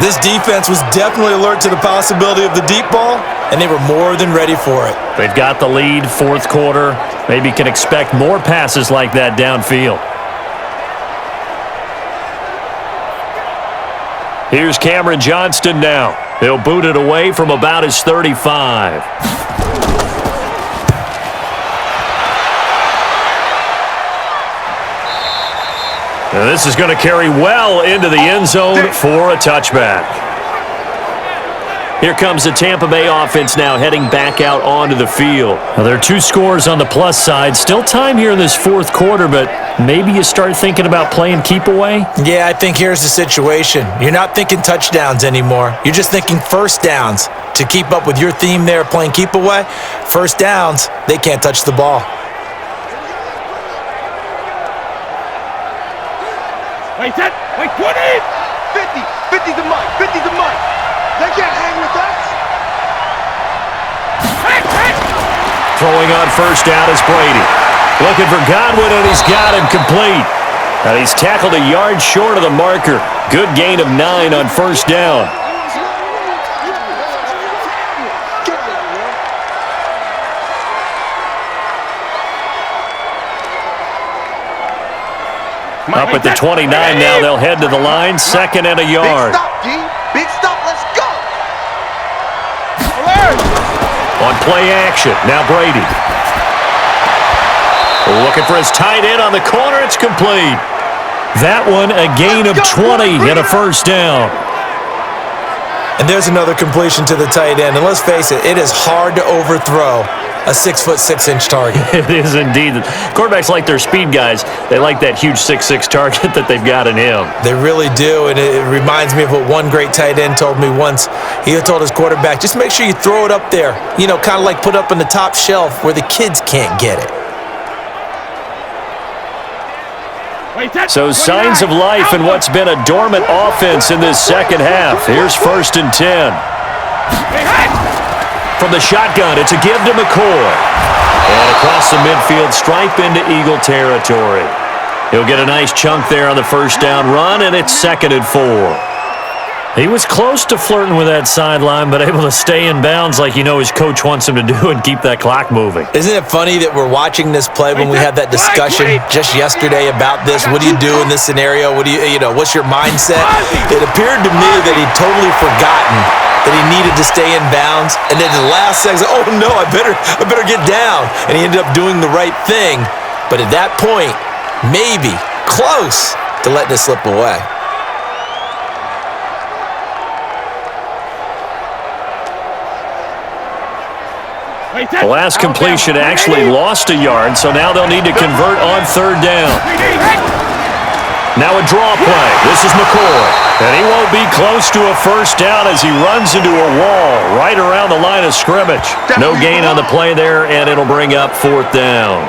This defense was definitely alert to the possibility of the deep ball, and they were more than ready for it. They've got the lead, 4th quarter. Maybe can expect more passes like that downfield. Here's Cameron Johnston now. He'll boot it away from about his 35. And this is going to carry well into the end zone for a touchback. Here comes the Tampa Bay offense now heading back out onto the field. Now, there are 2 scores on the plus side. Still time here in this 4th quarter, but maybe you start thinking about playing keep away? Yeah, I think here's the situation. You're not thinking touchdowns anymore. You're just thinking first downs. To keep up with your theme there, playing keep away, first downs, they can't touch the ball. Wait, 10, wait, 20! 50 the mic, 50 the mic. They can't hang with us. Throwing on first down is Brady. Looking for Godwin, and he's got him complete. And he's tackled a yard short of the marker. Good gain of 9 on first down. Up at the 29 now, they'll head to the line. 2nd and a yard. Big stop, D. Big stop, let's go. On play action, now Brady. Looking for his tight end on the corner. It's complete. That one, a gain of 20 and a first down. And there's another completion to the tight end. And let's face it, it is hard to overthrow a 6'6" target. It is indeed. Quarterbacks like their speed guys. They like that huge 6'6" target that they've got in him. They really do, and it reminds me of what one great tight end told me once. He told his quarterback, just make sure you throw it up there. You know, kind of like put up on the top shelf where the kids can't get it. So signs of life in what's been a dormant offense in this second half. Here's 1st and 10. From the shotgun, it's a give to McCoy. And across the midfield stripe into Eagle territory. He'll get a nice chunk there on the first down run, and it's 2nd and 4. He was close to flirting with that sideline, but able to stay in bounds like you know his coach wants him to do and keep that clock moving. Isn't it funny that we're watching this play when we had that discussion just yesterday about this? What do you do in this scenario? What do you know, what's your mindset? It appeared to me that he'd totally forgotten that he needed to stay in bounds, and then the last second, oh no, I better get down. And he ended up doing the right thing. But at that point, maybe close to letting it slip away. The last completion actually lost a yard, so now they'll need to convert on 3rd down. Now a draw play. This is McCoy. And he won't be close to a first down as he runs into a wall right around the line of scrimmage. No gain on the play there, and it'll bring up 4th down.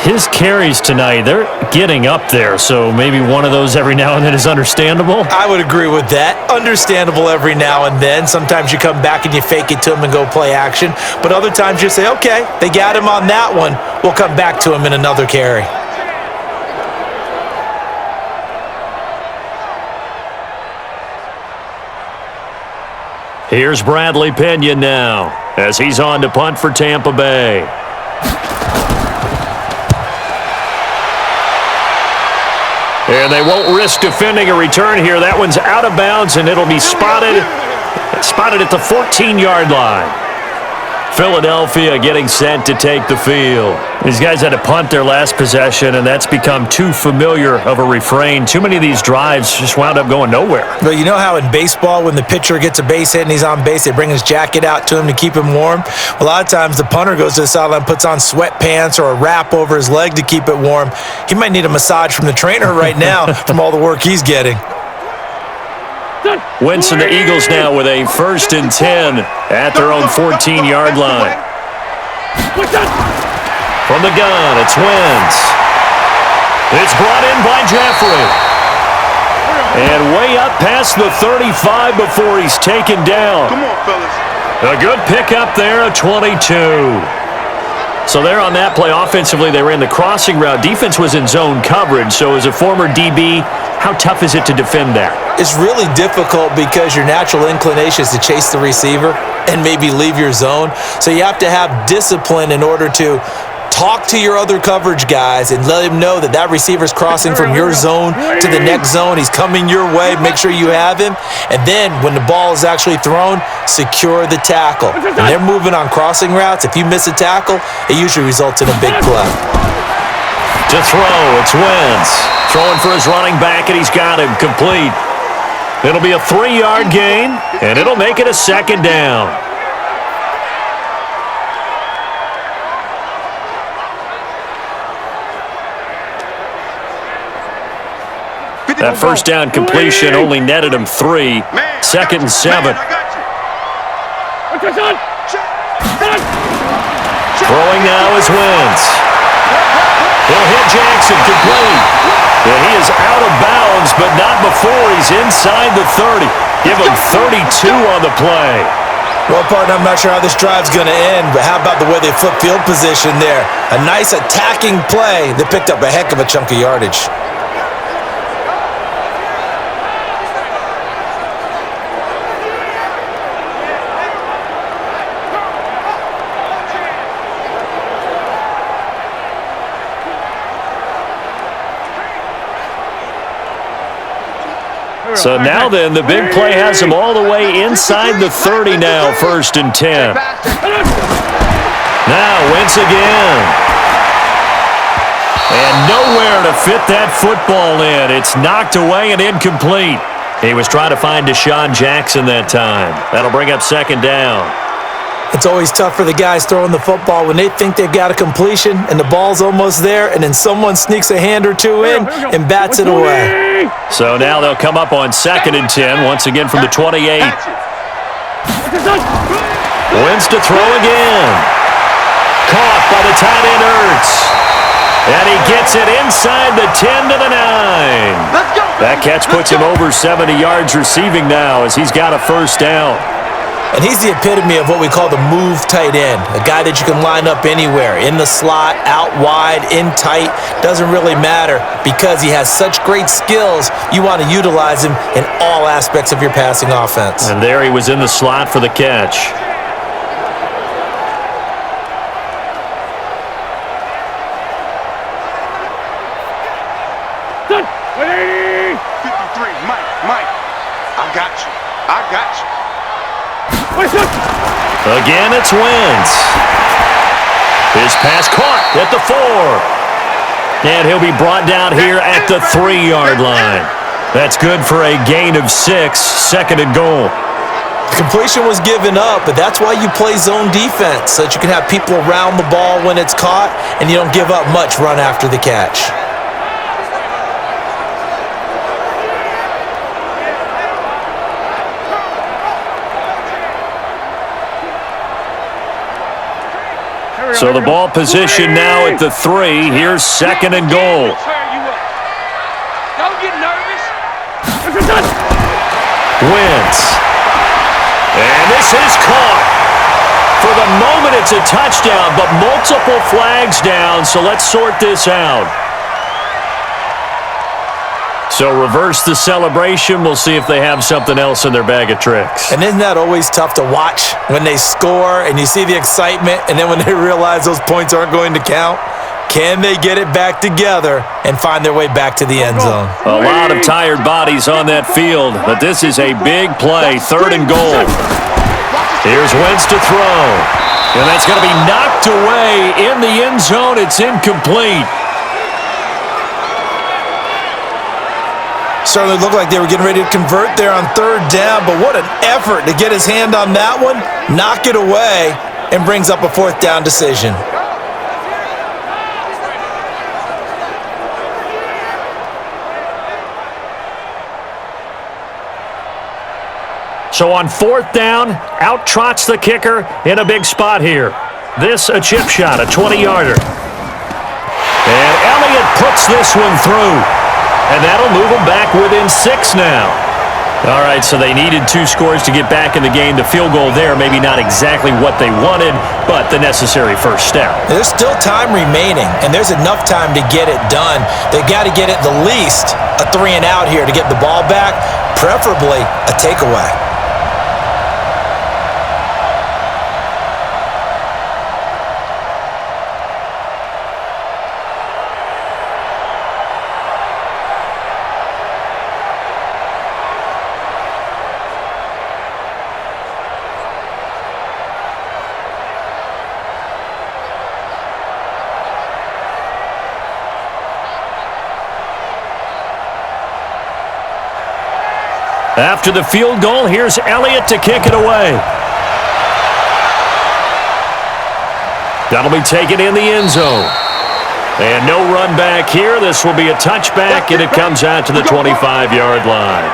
His carries tonight, they're getting up there, so maybe one of those every now and then is understandable. I would agree with that. Understandable every now and then. Sometimes you come back and you fake it to him and go play action. But other times you say, okay, they got him on that one. We'll come back to him in another carry. Here's Bradley Pinion now as he's on to punt for Tampa Bay. And they won't risk defending a return here. That one's out of bounds, and it'll be spotted at the 14-yard line. Philadelphia getting set to take the field. These guys had to punt their last possession, and that's become too familiar of a refrain. Too many of these drives just wound up going nowhere. Well, you know how in baseball, when the pitcher gets a base hit and he's on base, they bring his jacket out to him to keep him warm? A lot of times the punter goes to the sideline, puts on sweatpants or a wrap over his leg to keep it warm. He might need a massage from the trainer right now from all the work he's getting. Wentz and the Eagles now with a 1st and 10 at their own 14-yard line. From the gun, it's Wentz. It's brought in by Jeffrey. And way up past the 35 before he's taken down. Come on, fellas. A good pickup there, a 22. So there on that play, offensively, they ran the crossing route. Defense was in zone coverage, so as a former DB, how tough is it to defend that? It's really difficult because your natural inclination is to chase the receiver and maybe leave your zone. So you have to have discipline in order to talk to your other coverage guys and let him know that that receiver's crossing from your zone to the next zone. He's coming your way. Make sure you have him. And then when the ball is actually thrown, secure the tackle. When they're moving on crossing routes, if you miss a tackle, it usually results in a big play. To throw, it's Wentz. Throwing for his running back, and he's got him complete. It'll be a 3-yard gain, and it'll make it a 2nd down. That 1st down completion only netted him 3. 2nd and 7. Throwing now is Wentz. He'll hit Jackson complete. And he is out of bounds, but not before he's inside the 30. Give him 32 on the play. Well, partner, I'm not sure how this drive's going to end, but how about the way they flip field position there? A nice attacking play that picked up a heck of a chunk of yardage. So now then, the big play has him all the way inside the 30 now, 1st and 10. Now Wentz again. And nowhere to fit that football in. It's knocked away and incomplete. He was trying to find Deshaun Jackson that time. That'll bring up 2nd down. It's always tough for the guys throwing the football when they think they've got a completion and the ball's almost there, and then someone sneaks a hand or two in and bats it away. So now they'll come up on 2nd and 10, once again from the 28. Wentz to throw again. Caught by the tight end Ertz. And he gets it inside the 10 to the 9. That catch puts him over 70 yards receiving now as he's got a 1st down. And he's the epitome of what we call the move tight end, a guy that you can line up anywhere, in the slot, out wide, in tight, doesn't really matter because he has such great skills. You want to utilize him in all aspects of your passing offense. And there he was in the slot for the catch. Again, it's Wentz. His pass caught at the 4. And he'll be brought down here at the 3-yard line. That's good for a gain of 6, 2nd and goal. Completion was given up, but that's why you play zone defense, so that you can have people around the ball when it's caught, and you don't give up much run after the catch. So the ball position now at the 3. Here's 2nd and goal. Don't get nervous. Wentz. And this is caught. For the moment, it's a touchdown, but multiple flags down, so let's sort this out. So reverse the celebration. We'll see if they have something else in their bag of tricks. And isn't that always tough to watch when they score and you see the excitement, and then when they realize those points aren't going to count? Can they get it back together and find their way back to the end zone? A lot of tired bodies on that field, but this is a big play, 3rd and goal. Here's Wentz to throw. And that's going to be knocked away in the end zone. It's incomplete. Certainly looked like they were getting ready to convert there on third down, but what an effort to get his hand on that one, knock it away, and brings up a fourth down decision. So on fourth down, out trots the kicker in a big spot here. This a chip shot, a 20-yarder. And Elliott puts this one through. And that'll move them back within 6 now. All right, so they needed 2 scores to get back in the game. The field goal there, maybe not exactly what they wanted, but the necessary first step. There's still time remaining, and there's enough time to get it done. They got to get at the least a 3 and out here to get the ball back, preferably a takeaway. After the field goal, here's Elliott to kick it away. That'll be taken in the end zone. And no run back here. This will be a touchback, and it comes out to the 25-yard line.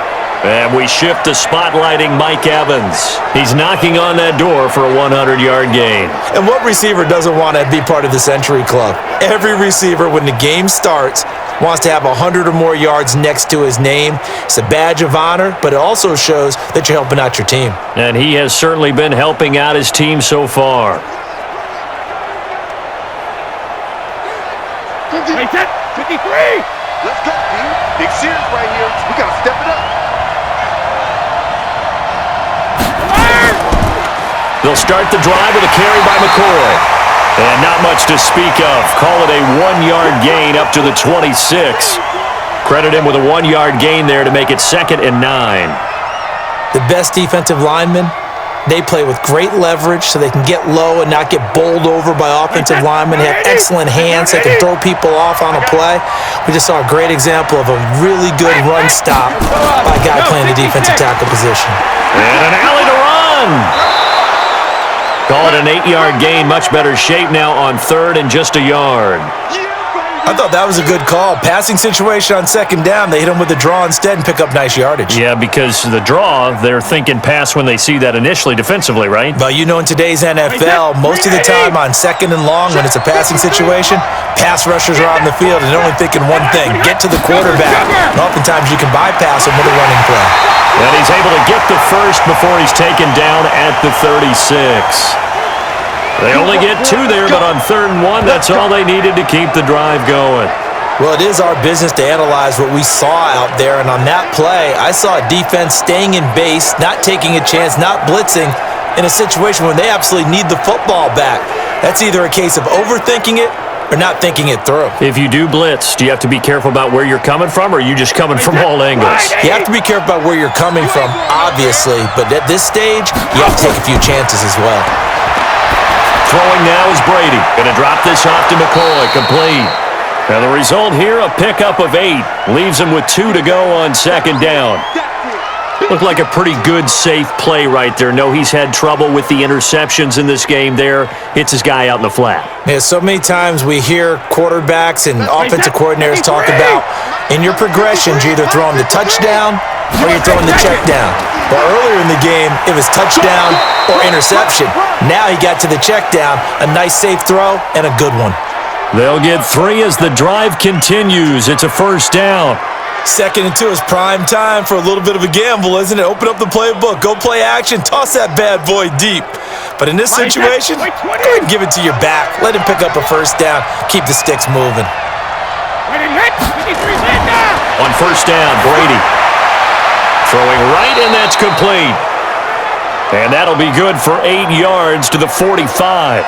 And we shift to spotlighting Mike Evans. He's knocking on that door for a 100-yard gain. And what receiver doesn't want to be part of the Century Club? Every receiver, when the game starts, wants to have 100 or more yards next to his name. It's a badge of honor, but it also shows that you're helping out your team. And he has certainly been helping out his team so far. Hey, 10, 53. Let's go, dude. Big series right here. We got to step it up. They'll start the drive with a carry by McCoy. And not much to speak of. Call it a 1-yard gain up to the 26. Credit him with a 1-yard gain there to make it 2nd and 9. The best defensive linemen, they play with great leverage so they can get low and not get bowled over by offensive linemen. They have excellent hands. They can throw people off on a play. We just saw a great example of a really good run stop by a guy playing the defensive tackle position. And an alley to run. Call it an 8-yard gain. Much better shape now on 3rd and just a yard. I thought that was a good call. Passing situation on 2nd down. They hit him with the draw instead and pick up nice yardage. Yeah, because the draw, they're thinking pass when they see that initially defensively, right? But you know in today's NFL, most of the time on 2nd and long when it's a passing situation, pass rushers are on the field and they're only thinking one thing, get to the quarterback. And oftentimes you can bypass them with a running play. And he's able to get the first before he's taken down at the 36. They only get 2 there, but on 3rd and 1, that's all they needed to keep the drive going. Well, it is our business to analyze what we saw out there, and on that play, I saw a defense staying in base, not taking a chance, not blitzing in a situation when they absolutely need the football back. That's either a case of overthinking it or not thinking it through. If you do blitz, do you have to be careful about where you're coming from, or are you just coming from all angles? You have to be careful about where you're coming from, obviously, but at this stage, you have to take a few chances as well. Throwing now is Brady. Going to drop this off to McCoy. Complete. Now the result here, a pickup of 8. Leaves him with 2 to go on 2nd down. Looked like a pretty good, safe play right there. No, he's had trouble with the interceptions in this game there. Hits his guy out in the flat. Yeah, so many times we hear quarterbacks and offensive coordinators talk about in your progressions, you're either throwing the touchdown or you're throwing the check down. But earlier in the game, it was touchdown or interception. Now he got to the check down, a nice safe throw, and a good one. They'll get 3 as the drive continues. It's a 1st down. 2nd and 2 is prime time for a little bit of a gamble, isn't it? Open up the playbook, go play action, toss that bad boy deep. But in this situation, go ahead and give it to your back. Let him pick up a 1st down, keep the sticks moving. On 1st down, Brady. Throwing right, and that's complete. And that'll be good for 8 yards to the 45.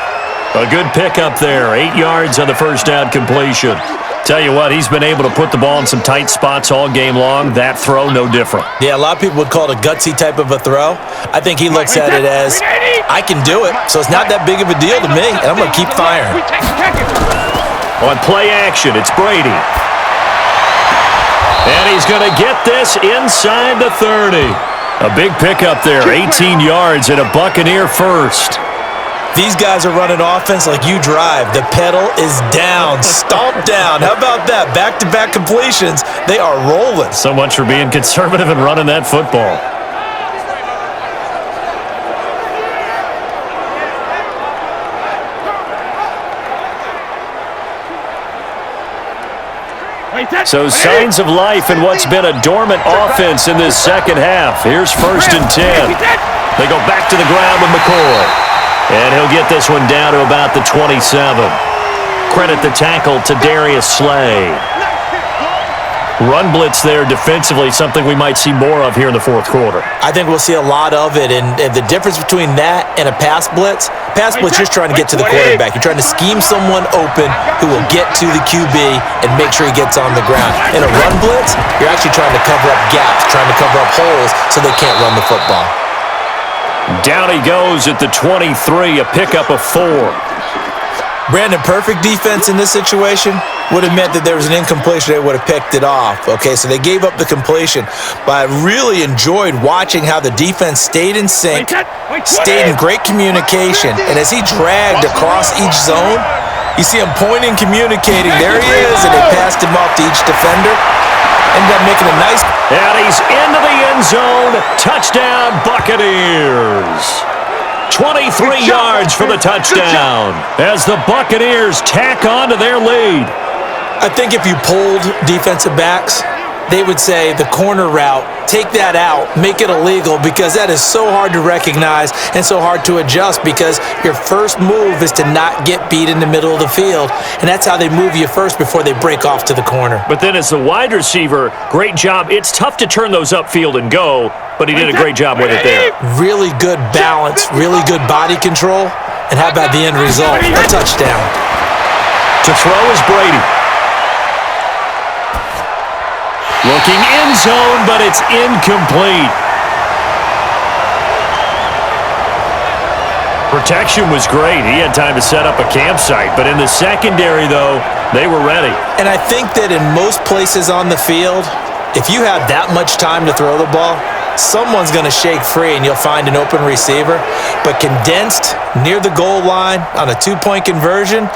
A good pickup there. 8 yards on the 1st down completion. Tell you what, he's been able to put the ball in some tight spots all game long. That throw, no different. Yeah, a lot of people would call it a gutsy type of a throw. I think he looks at it as, I can do it, so it's not that big of a deal to me, and I'm going to keep firing. On play action, it's Brady. And he's going to get this inside the 30. A big pickup there, 18 yards and a Buccaneer first. These guys are running offense like you drive. The pedal is down, stomped down. How about that? Back-to-back completions. They are rolling. So much for being conservative and running that football. So signs of life in what's been a dormant offense in this second half. Here's 1st and 10. They go back to the ground with McCoy. And he'll get this one down to about the 27. Credit the tackle to Darius Slay. Run blitz there defensively, something we might see more of here in the fourth quarter. I think we'll see a lot of it, and the difference between that and a pass blitz just trying to get to the quarterback. You're trying to scheme someone open who will get to the QB and make sure he gets on the ground. In a run blitz, you're actually trying to cover up gaps, trying to cover up holes so they can't run the football. Down he goes at the 23, a pickup of 4. Brandon, perfect defense in this situation would have meant that there was an incompletion. They would have picked it off. Okay, so they gave up the completion. But I really enjoyed watching how the defense stayed in sync, stayed in great communication. And as he dragged across each zone, you see him pointing, communicating. There he is, and they passed him off to each defender. Ended up making a nice... And he's into the end zone. Touchdown, Buccaneers. 23 yards for the touchdown as the Buccaneers tack on to their lead. I think if you polled defensive backs, they would say the corner route, take that out, make it illegal, because that is so hard to recognize and so hard to adjust, because your first move is to not get beat in the middle of the field, and that's how they move you first before they break off to the corner. But then as the wide receiver, great job. It's tough to turn those upfield and go, but he did a great job with it there. Really good balance, really good body control, and how about the end result? A touchdown. To throw is Brady. Looking end zone, but it's incomplete. Protection was great. He had time to set up a campsite, but in the secondary, though, they were ready. And I think that in most places on the field, if you have that much time to throw the ball, someone's going to shake free and you'll find an open receiver. But condensed near the goal line on a two-point conversion,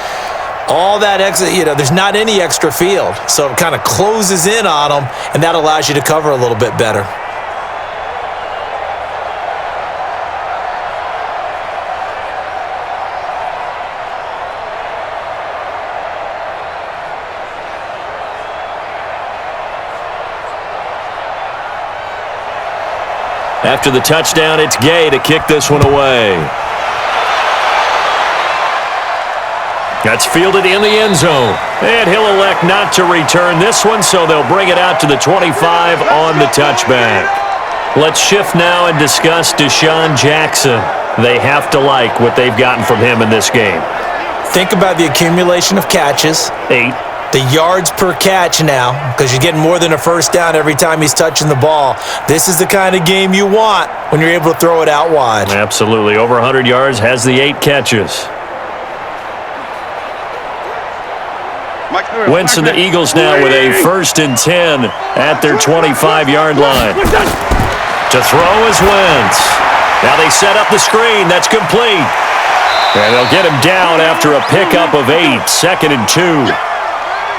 all that extra, there's not any extra field. So it kind of closes in on them, and that allows you to cover a little bit better. After the touchdown, it's Gay to kick this one away. That's fielded in the end zone. And he'll elect not to return this one, so they'll bring it out to the 25 on the touchback. Let's shift now and discuss Deshaun Jackson. They have to like what they've gotten from him in this game. Think about the accumulation of catches. 8. The yards per catch now, because you're getting more than a first down every time he's touching the ball. This is the kind of game you want when you're able to throw it out wide. Absolutely. Over 100 yards, has the 8 catches. Wentz and the Eagles now with a 1st and 10 at their 25-yard line. To throw is Wentz. Now they set up the screen. That's complete. And they'll get him down after a pickup of 8. 2nd and 2.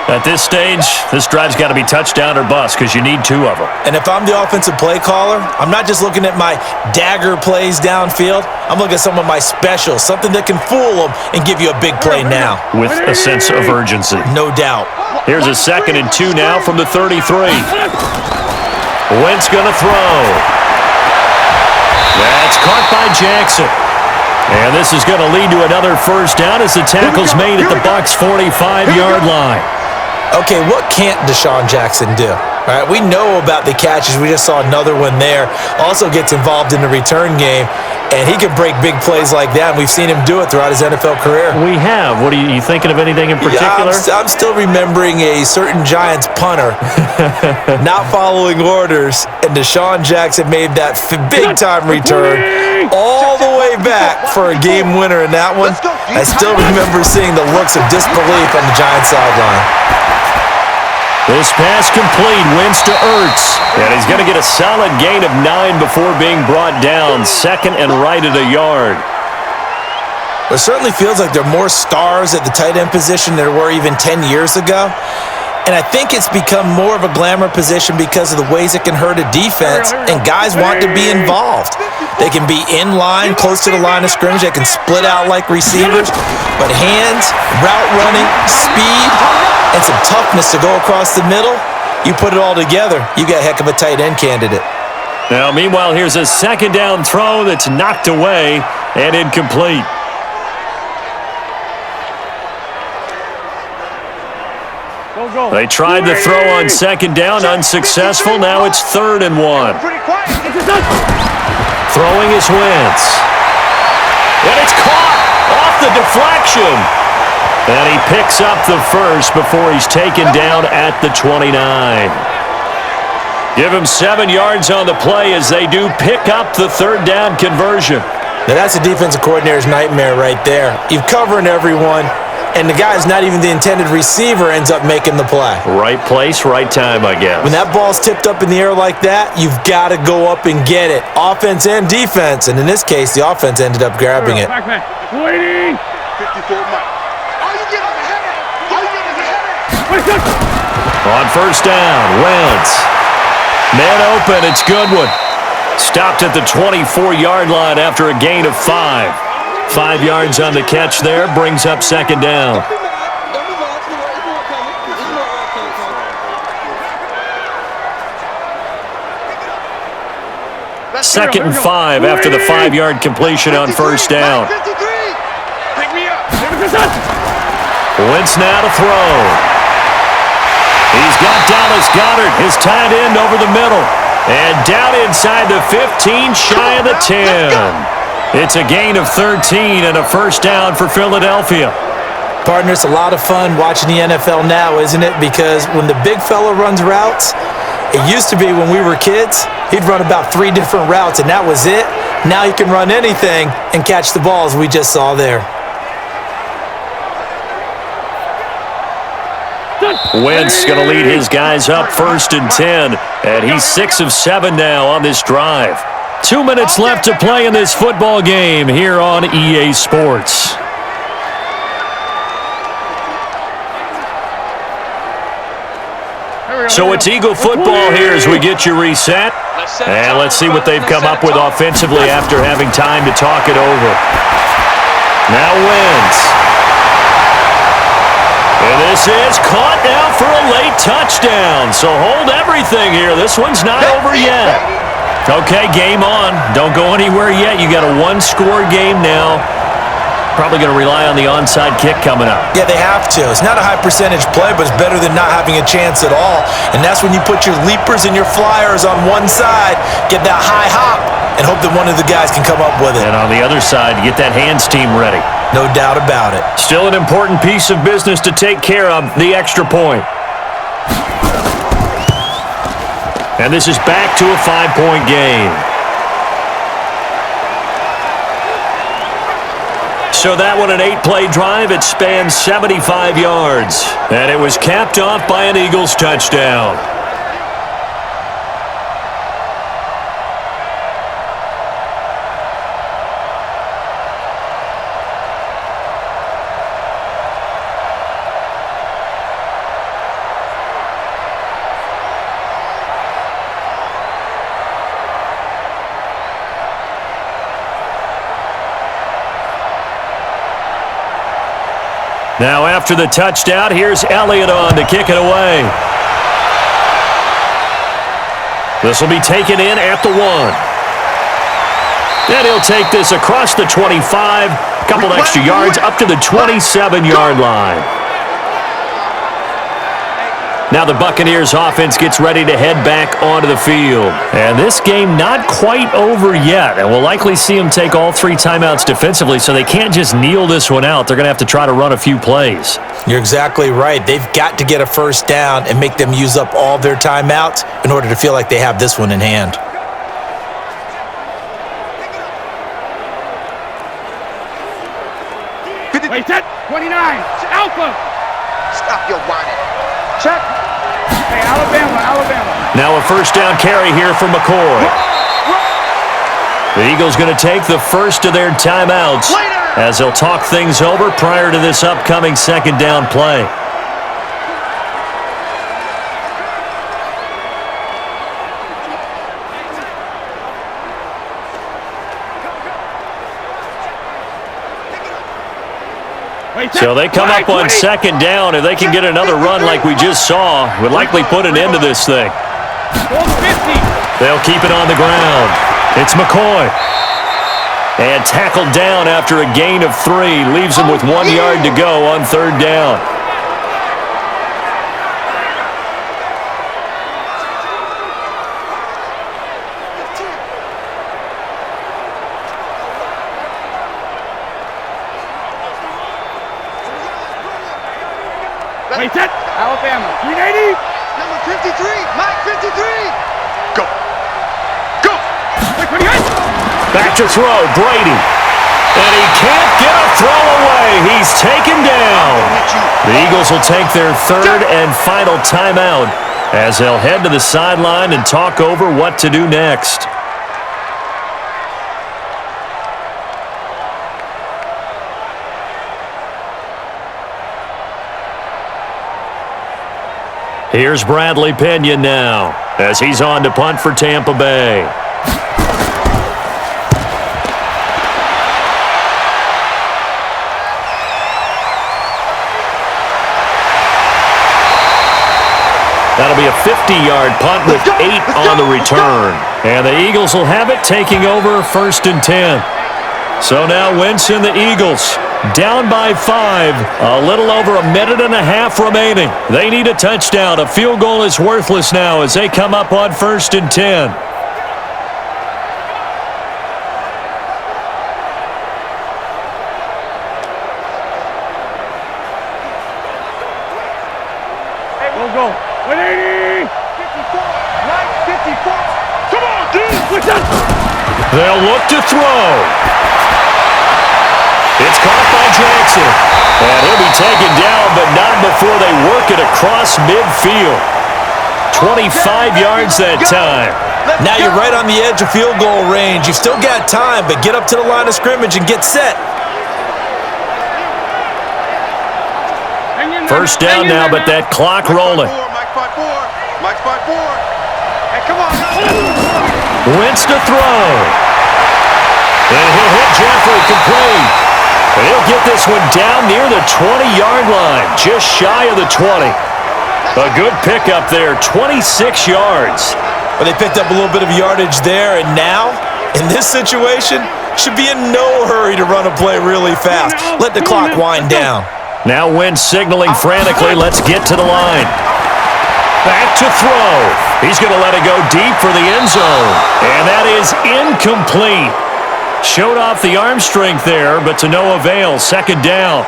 At this stage, this drive's got to be touchdown or bust because you need 2 of them. And if I'm the offensive play caller, I'm not just looking at my dagger plays downfield. I'm looking at some of my specials, something that can fool them and give you a big play now. With a sense of urgency. No doubt. Here's a 2nd and 2 now from the 33. Wentz going to throw. That's caught by Jackson. And this is going to lead to another first down as the tackle's made at the Bucs 45-yard line. Okay, what can't Deshaun Jackson do? All right, we know about the catches. We just saw another one there. Also gets involved in the return game, and he can break big plays like that. And we've seen him do it throughout his NFL career. We have. What are you thinking of anything in particular? Yeah, I'm still remembering a certain Giants punter not following orders, and Deshaun Jackson made that big-time return all the way back for a game winner in that one. I still remember seeing the looks of disbelief on the Giants sideline. This pass complete, Wentz to Ertz. And he's going to get a solid gain of 9 before being brought down. Second and right at a yard. It certainly feels like there are more stars at the tight end position than there were even 10 years ago. And I think it's become more of a glamour position because of the ways it can hurt a defense, and guys want to be involved. They can be in line, close to the line of scrimmage. They can split out like receivers. But hands, route running, speed, and some toughness to go across the middle, you put it all together, you got a heck of a tight end candidate. Now, meanwhile, here's a second down throw that's knocked away and incomplete. They tried the throw on second down, unsuccessful. Now it's 3rd and 1. Throwing is Wentz. And it's caught off the deflection. And he picks up the first before he's taken down at the 29. Give him 7 yards on the play as they do pick up the 3rd down conversion. Now that's a defensive coordinator's nightmare right there. You're covering everyone, and the guy's not even the intended receiver ends up making the play. Right place, right time, I guess. When that ball's tipped up in the air like that, you've got to go up and get it. Offense and defense, and in this case, the offense ended up grabbing it. Waiting. 54 Mike. All you get is a header. All you get is a header. On first down, Wentz. Man open, it's Goodwin. Stopped at the 24-yard line after a gain of 5. 5 yards on the catch there, brings up second down. Second and 5 after the 5-yard completion on first down. Pick me up. Wentz now to throw. He's got Dallas Goedert, his tight end, over the middle. And down inside the 15, shy of the 10. It's a gain of 13 and a first down for Philadelphia. Partner, it's a lot of fun watching the NFL now, isn't it? Because when the big fella runs routes, it used to be when we were kids, he'd run about 3 different routes, and that was it. Now he can run anything and catch the balls we just saw there. Wentz going to lead his guys up 1st and 10, and he's 6 of 7 now on this drive. 2 minutes left to play in this football game here on EA Sports. So it's Eagle football here as we get you reset. And let's see what they've come up with offensively after having time to talk it over. Now Wentz. And this is caught now for a late touchdown. So hold everything here. This one's not over yet. Okay, game on. Don't go anywhere yet. You got a 1-score game now. Probably going to rely on the onside kick coming up. Yeah, they have to. It's not a high percentage play, but it's better than not having a chance at all. And that's when you put your leapers and your flyers on one side, get that high hop, and hope that one of the guys can come up with it. And on the other side, get that hands team ready. No doubt about it. Still an important piece of business to take care of, the extra point. And this is back to a 5-point game. So that one, an 8-play drive. It spans 75 yards. And it was capped off by an Eagles touchdown. Now after the touchdown, here's Elliott on to kick it away. This will be taken in at the 1. And he'll take this across the 25, couple extra yards up to the 27-yard line. Now the Buccaneers offense gets ready to head back onto the field. And this game not quite over yet. And we'll likely see them take all 3 timeouts defensively, so they can't just kneel this one out. They're going to have to try to run a few plays. You're exactly right. They've got to get a first down and make them use up all their timeouts in order to feel like they have this one in hand. Wait, set. 29. Alpha. Stop your whining. Check. Hey, Alabama. Now a first down carry here for McCoy. The Eagles going to take the first of their timeouts as they'll talk things over prior to this upcoming second down play. So they come up on second down. If they can get another run like we just saw, would likely put an end to this thing. They'll keep it on the ground. It's McCoy. And tackled down after a gain of 3. Leaves him with 1 yard to go on third down. Wait, set. Alabama. 380. Number 53. Mike 53. Go. Go. Back to throw, Brady. And he can't get a throw away. He's taken down. The Eagles will take their third and final timeout as they'll head to the sideline and talk over what to do next. Here's Bradley Pinion now as he's on to punt for Tampa Bay. That'll be a 50-yard punt with 8 on the return. And the Eagles will have it, taking over first and 10. So now Wentz and the Eagles down by 5, a little over a minute and a half remaining. They need a touchdown. A field goal is worthless now as they come up on first and 10. We'll go. 180. 54. Right, 54. Come on, dude. They'll look to throw. It's caught by Jackson. And he'll be taken down, but not before they work it across midfield. 25 yards that time. Now you're right on the edge of field goal range. You've still got time, but get up to the line of scrimmage and get set. First down now, but that clock rolling. Mike 5-4. Mike 5-4. Hey, come on. Wentz to throw. And he'll hit Jeffrey complete. And he'll get this one down near the 20-yard line, just shy of the 20. A good pickup there, 26 yards. But they picked up a little bit of yardage there, and now, in this situation, should be in no hurry to run a play really fast. Let the clock wind down. Now Wentz signaling frantically, let's get to the line. Back to throw. He's going to let it go deep for the end zone. And that is incomplete. Showed off the arm strength there, but to no avail. Second down.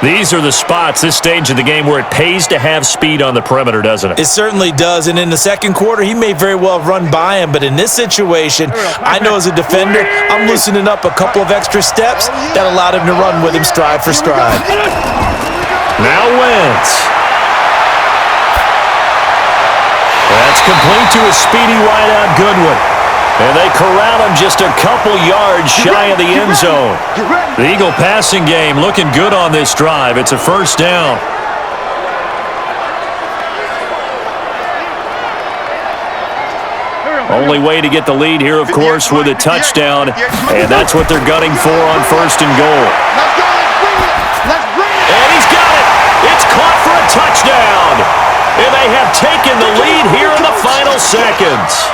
These are the spots, this stage of the game, where it pays to have speed on the perimeter, doesn't it? It certainly does, and in the second quarter, he may very well have run by him, but in this situation, I know as a defender, I'm loosening up a couple of extra steps that allowed him to run with him stride for stride. Now Wentz. That's complete to a speedy wideout Goodwin. And they corral him just a couple yards shy of the end zone. The Eagle passing game looking good on this drive. It's a first down. Only way to get the lead here, of course, with a touchdown. And that's what they're gunning for on first and goal. And he's got it. It's caught for a touchdown. And they have taken the lead here in the final seconds.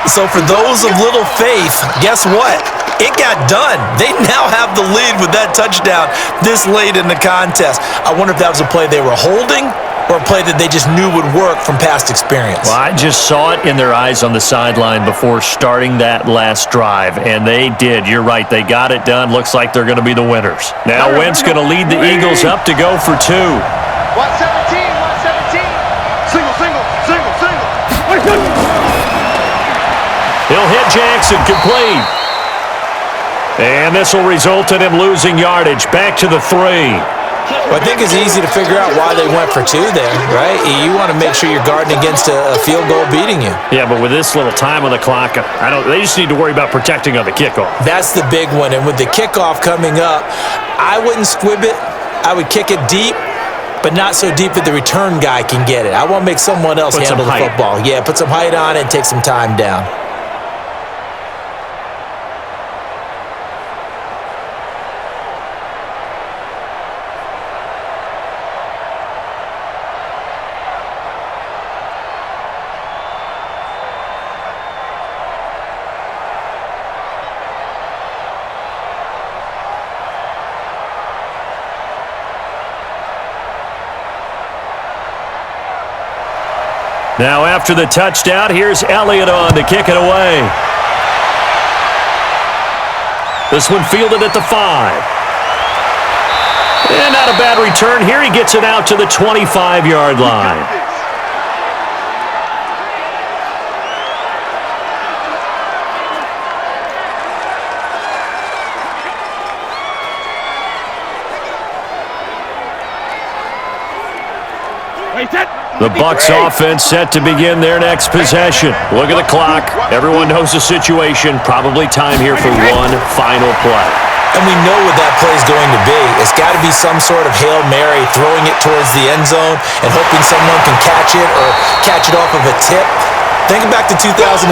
So for those of little faith, guess what? It got done. They now have the lead with that touchdown this late in the contest. I wonder if that was a play they were holding or a play that they just knew would work from past experience? Well, I just saw it in their eyes on the sideline before starting that last drive, and they did. You're right. They got it done. Looks like they're going to be the winners. Now Wentz going to lead the Eagles up to go for 2. 117, 117. Single, single, single, single. He'll hit Jackson, complete. And this will result in him losing yardage. Back to the 3. Well, I think it's easy to figure out why they went for 2 there, right? You want to make sure you're guarding against a field goal beating you. Yeah, but with this little time on the clock, they just need to worry about protecting on the kickoff. That's the big one. And with the kickoff coming up, I wouldn't squib it. I would kick it deep, but not so deep that the return guy can get it. I want to make someone else handle the football. Yeah, put some height on it and take some time down. Now after the touchdown, here's Elliott on to kick it away. This one fielded at the 5. And not a bad return here. He gets it out to the 25-yard line. The Bucs offense set to begin their next possession. Look at the clock. Everyone knows the situation. Probably time here for one final play. And we know what that play is going to be. It's got to be some sort of Hail Mary, throwing it towards the end zone and hoping someone can catch it or catch it off of a tip. Thinking back to 2015,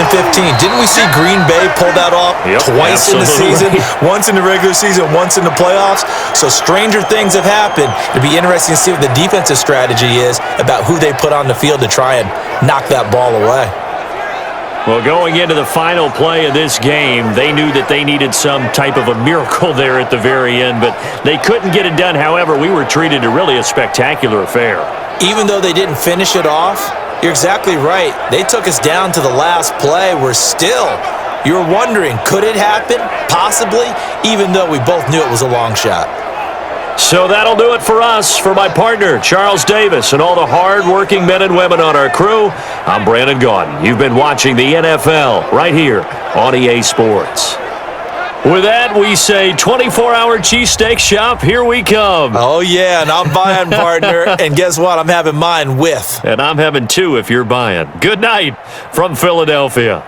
didn't we see Green Bay pull that off twice in the season? Once in the regular season, once in the playoffs. So stranger things have happened. It'll be interesting to see what the defensive strategy is about who they put on the field to try and knock that ball away. Well, going into the final play of this game, they knew that they needed some type of a miracle there at the very end, but they couldn't get it done. However, we were treated to really a spectacular affair. Even though they didn't finish it off, you're exactly right. They took us down to the last play. You were wondering, could it happen? Possibly, even though we both knew it was a long shot. So that'll do it for us. For my partner, Charles Davis, and all the hard-working men and women on our crew, I'm Brandon Gaudin. You've been watching the NFL right here on EA Sports. With that, we say 24-hour cheesesteak shop, here we come. Oh, yeah, and I'm buying, partner. And guess what? I'm having mine with. And I'm having 2 if you're buying. Good night from Philadelphia.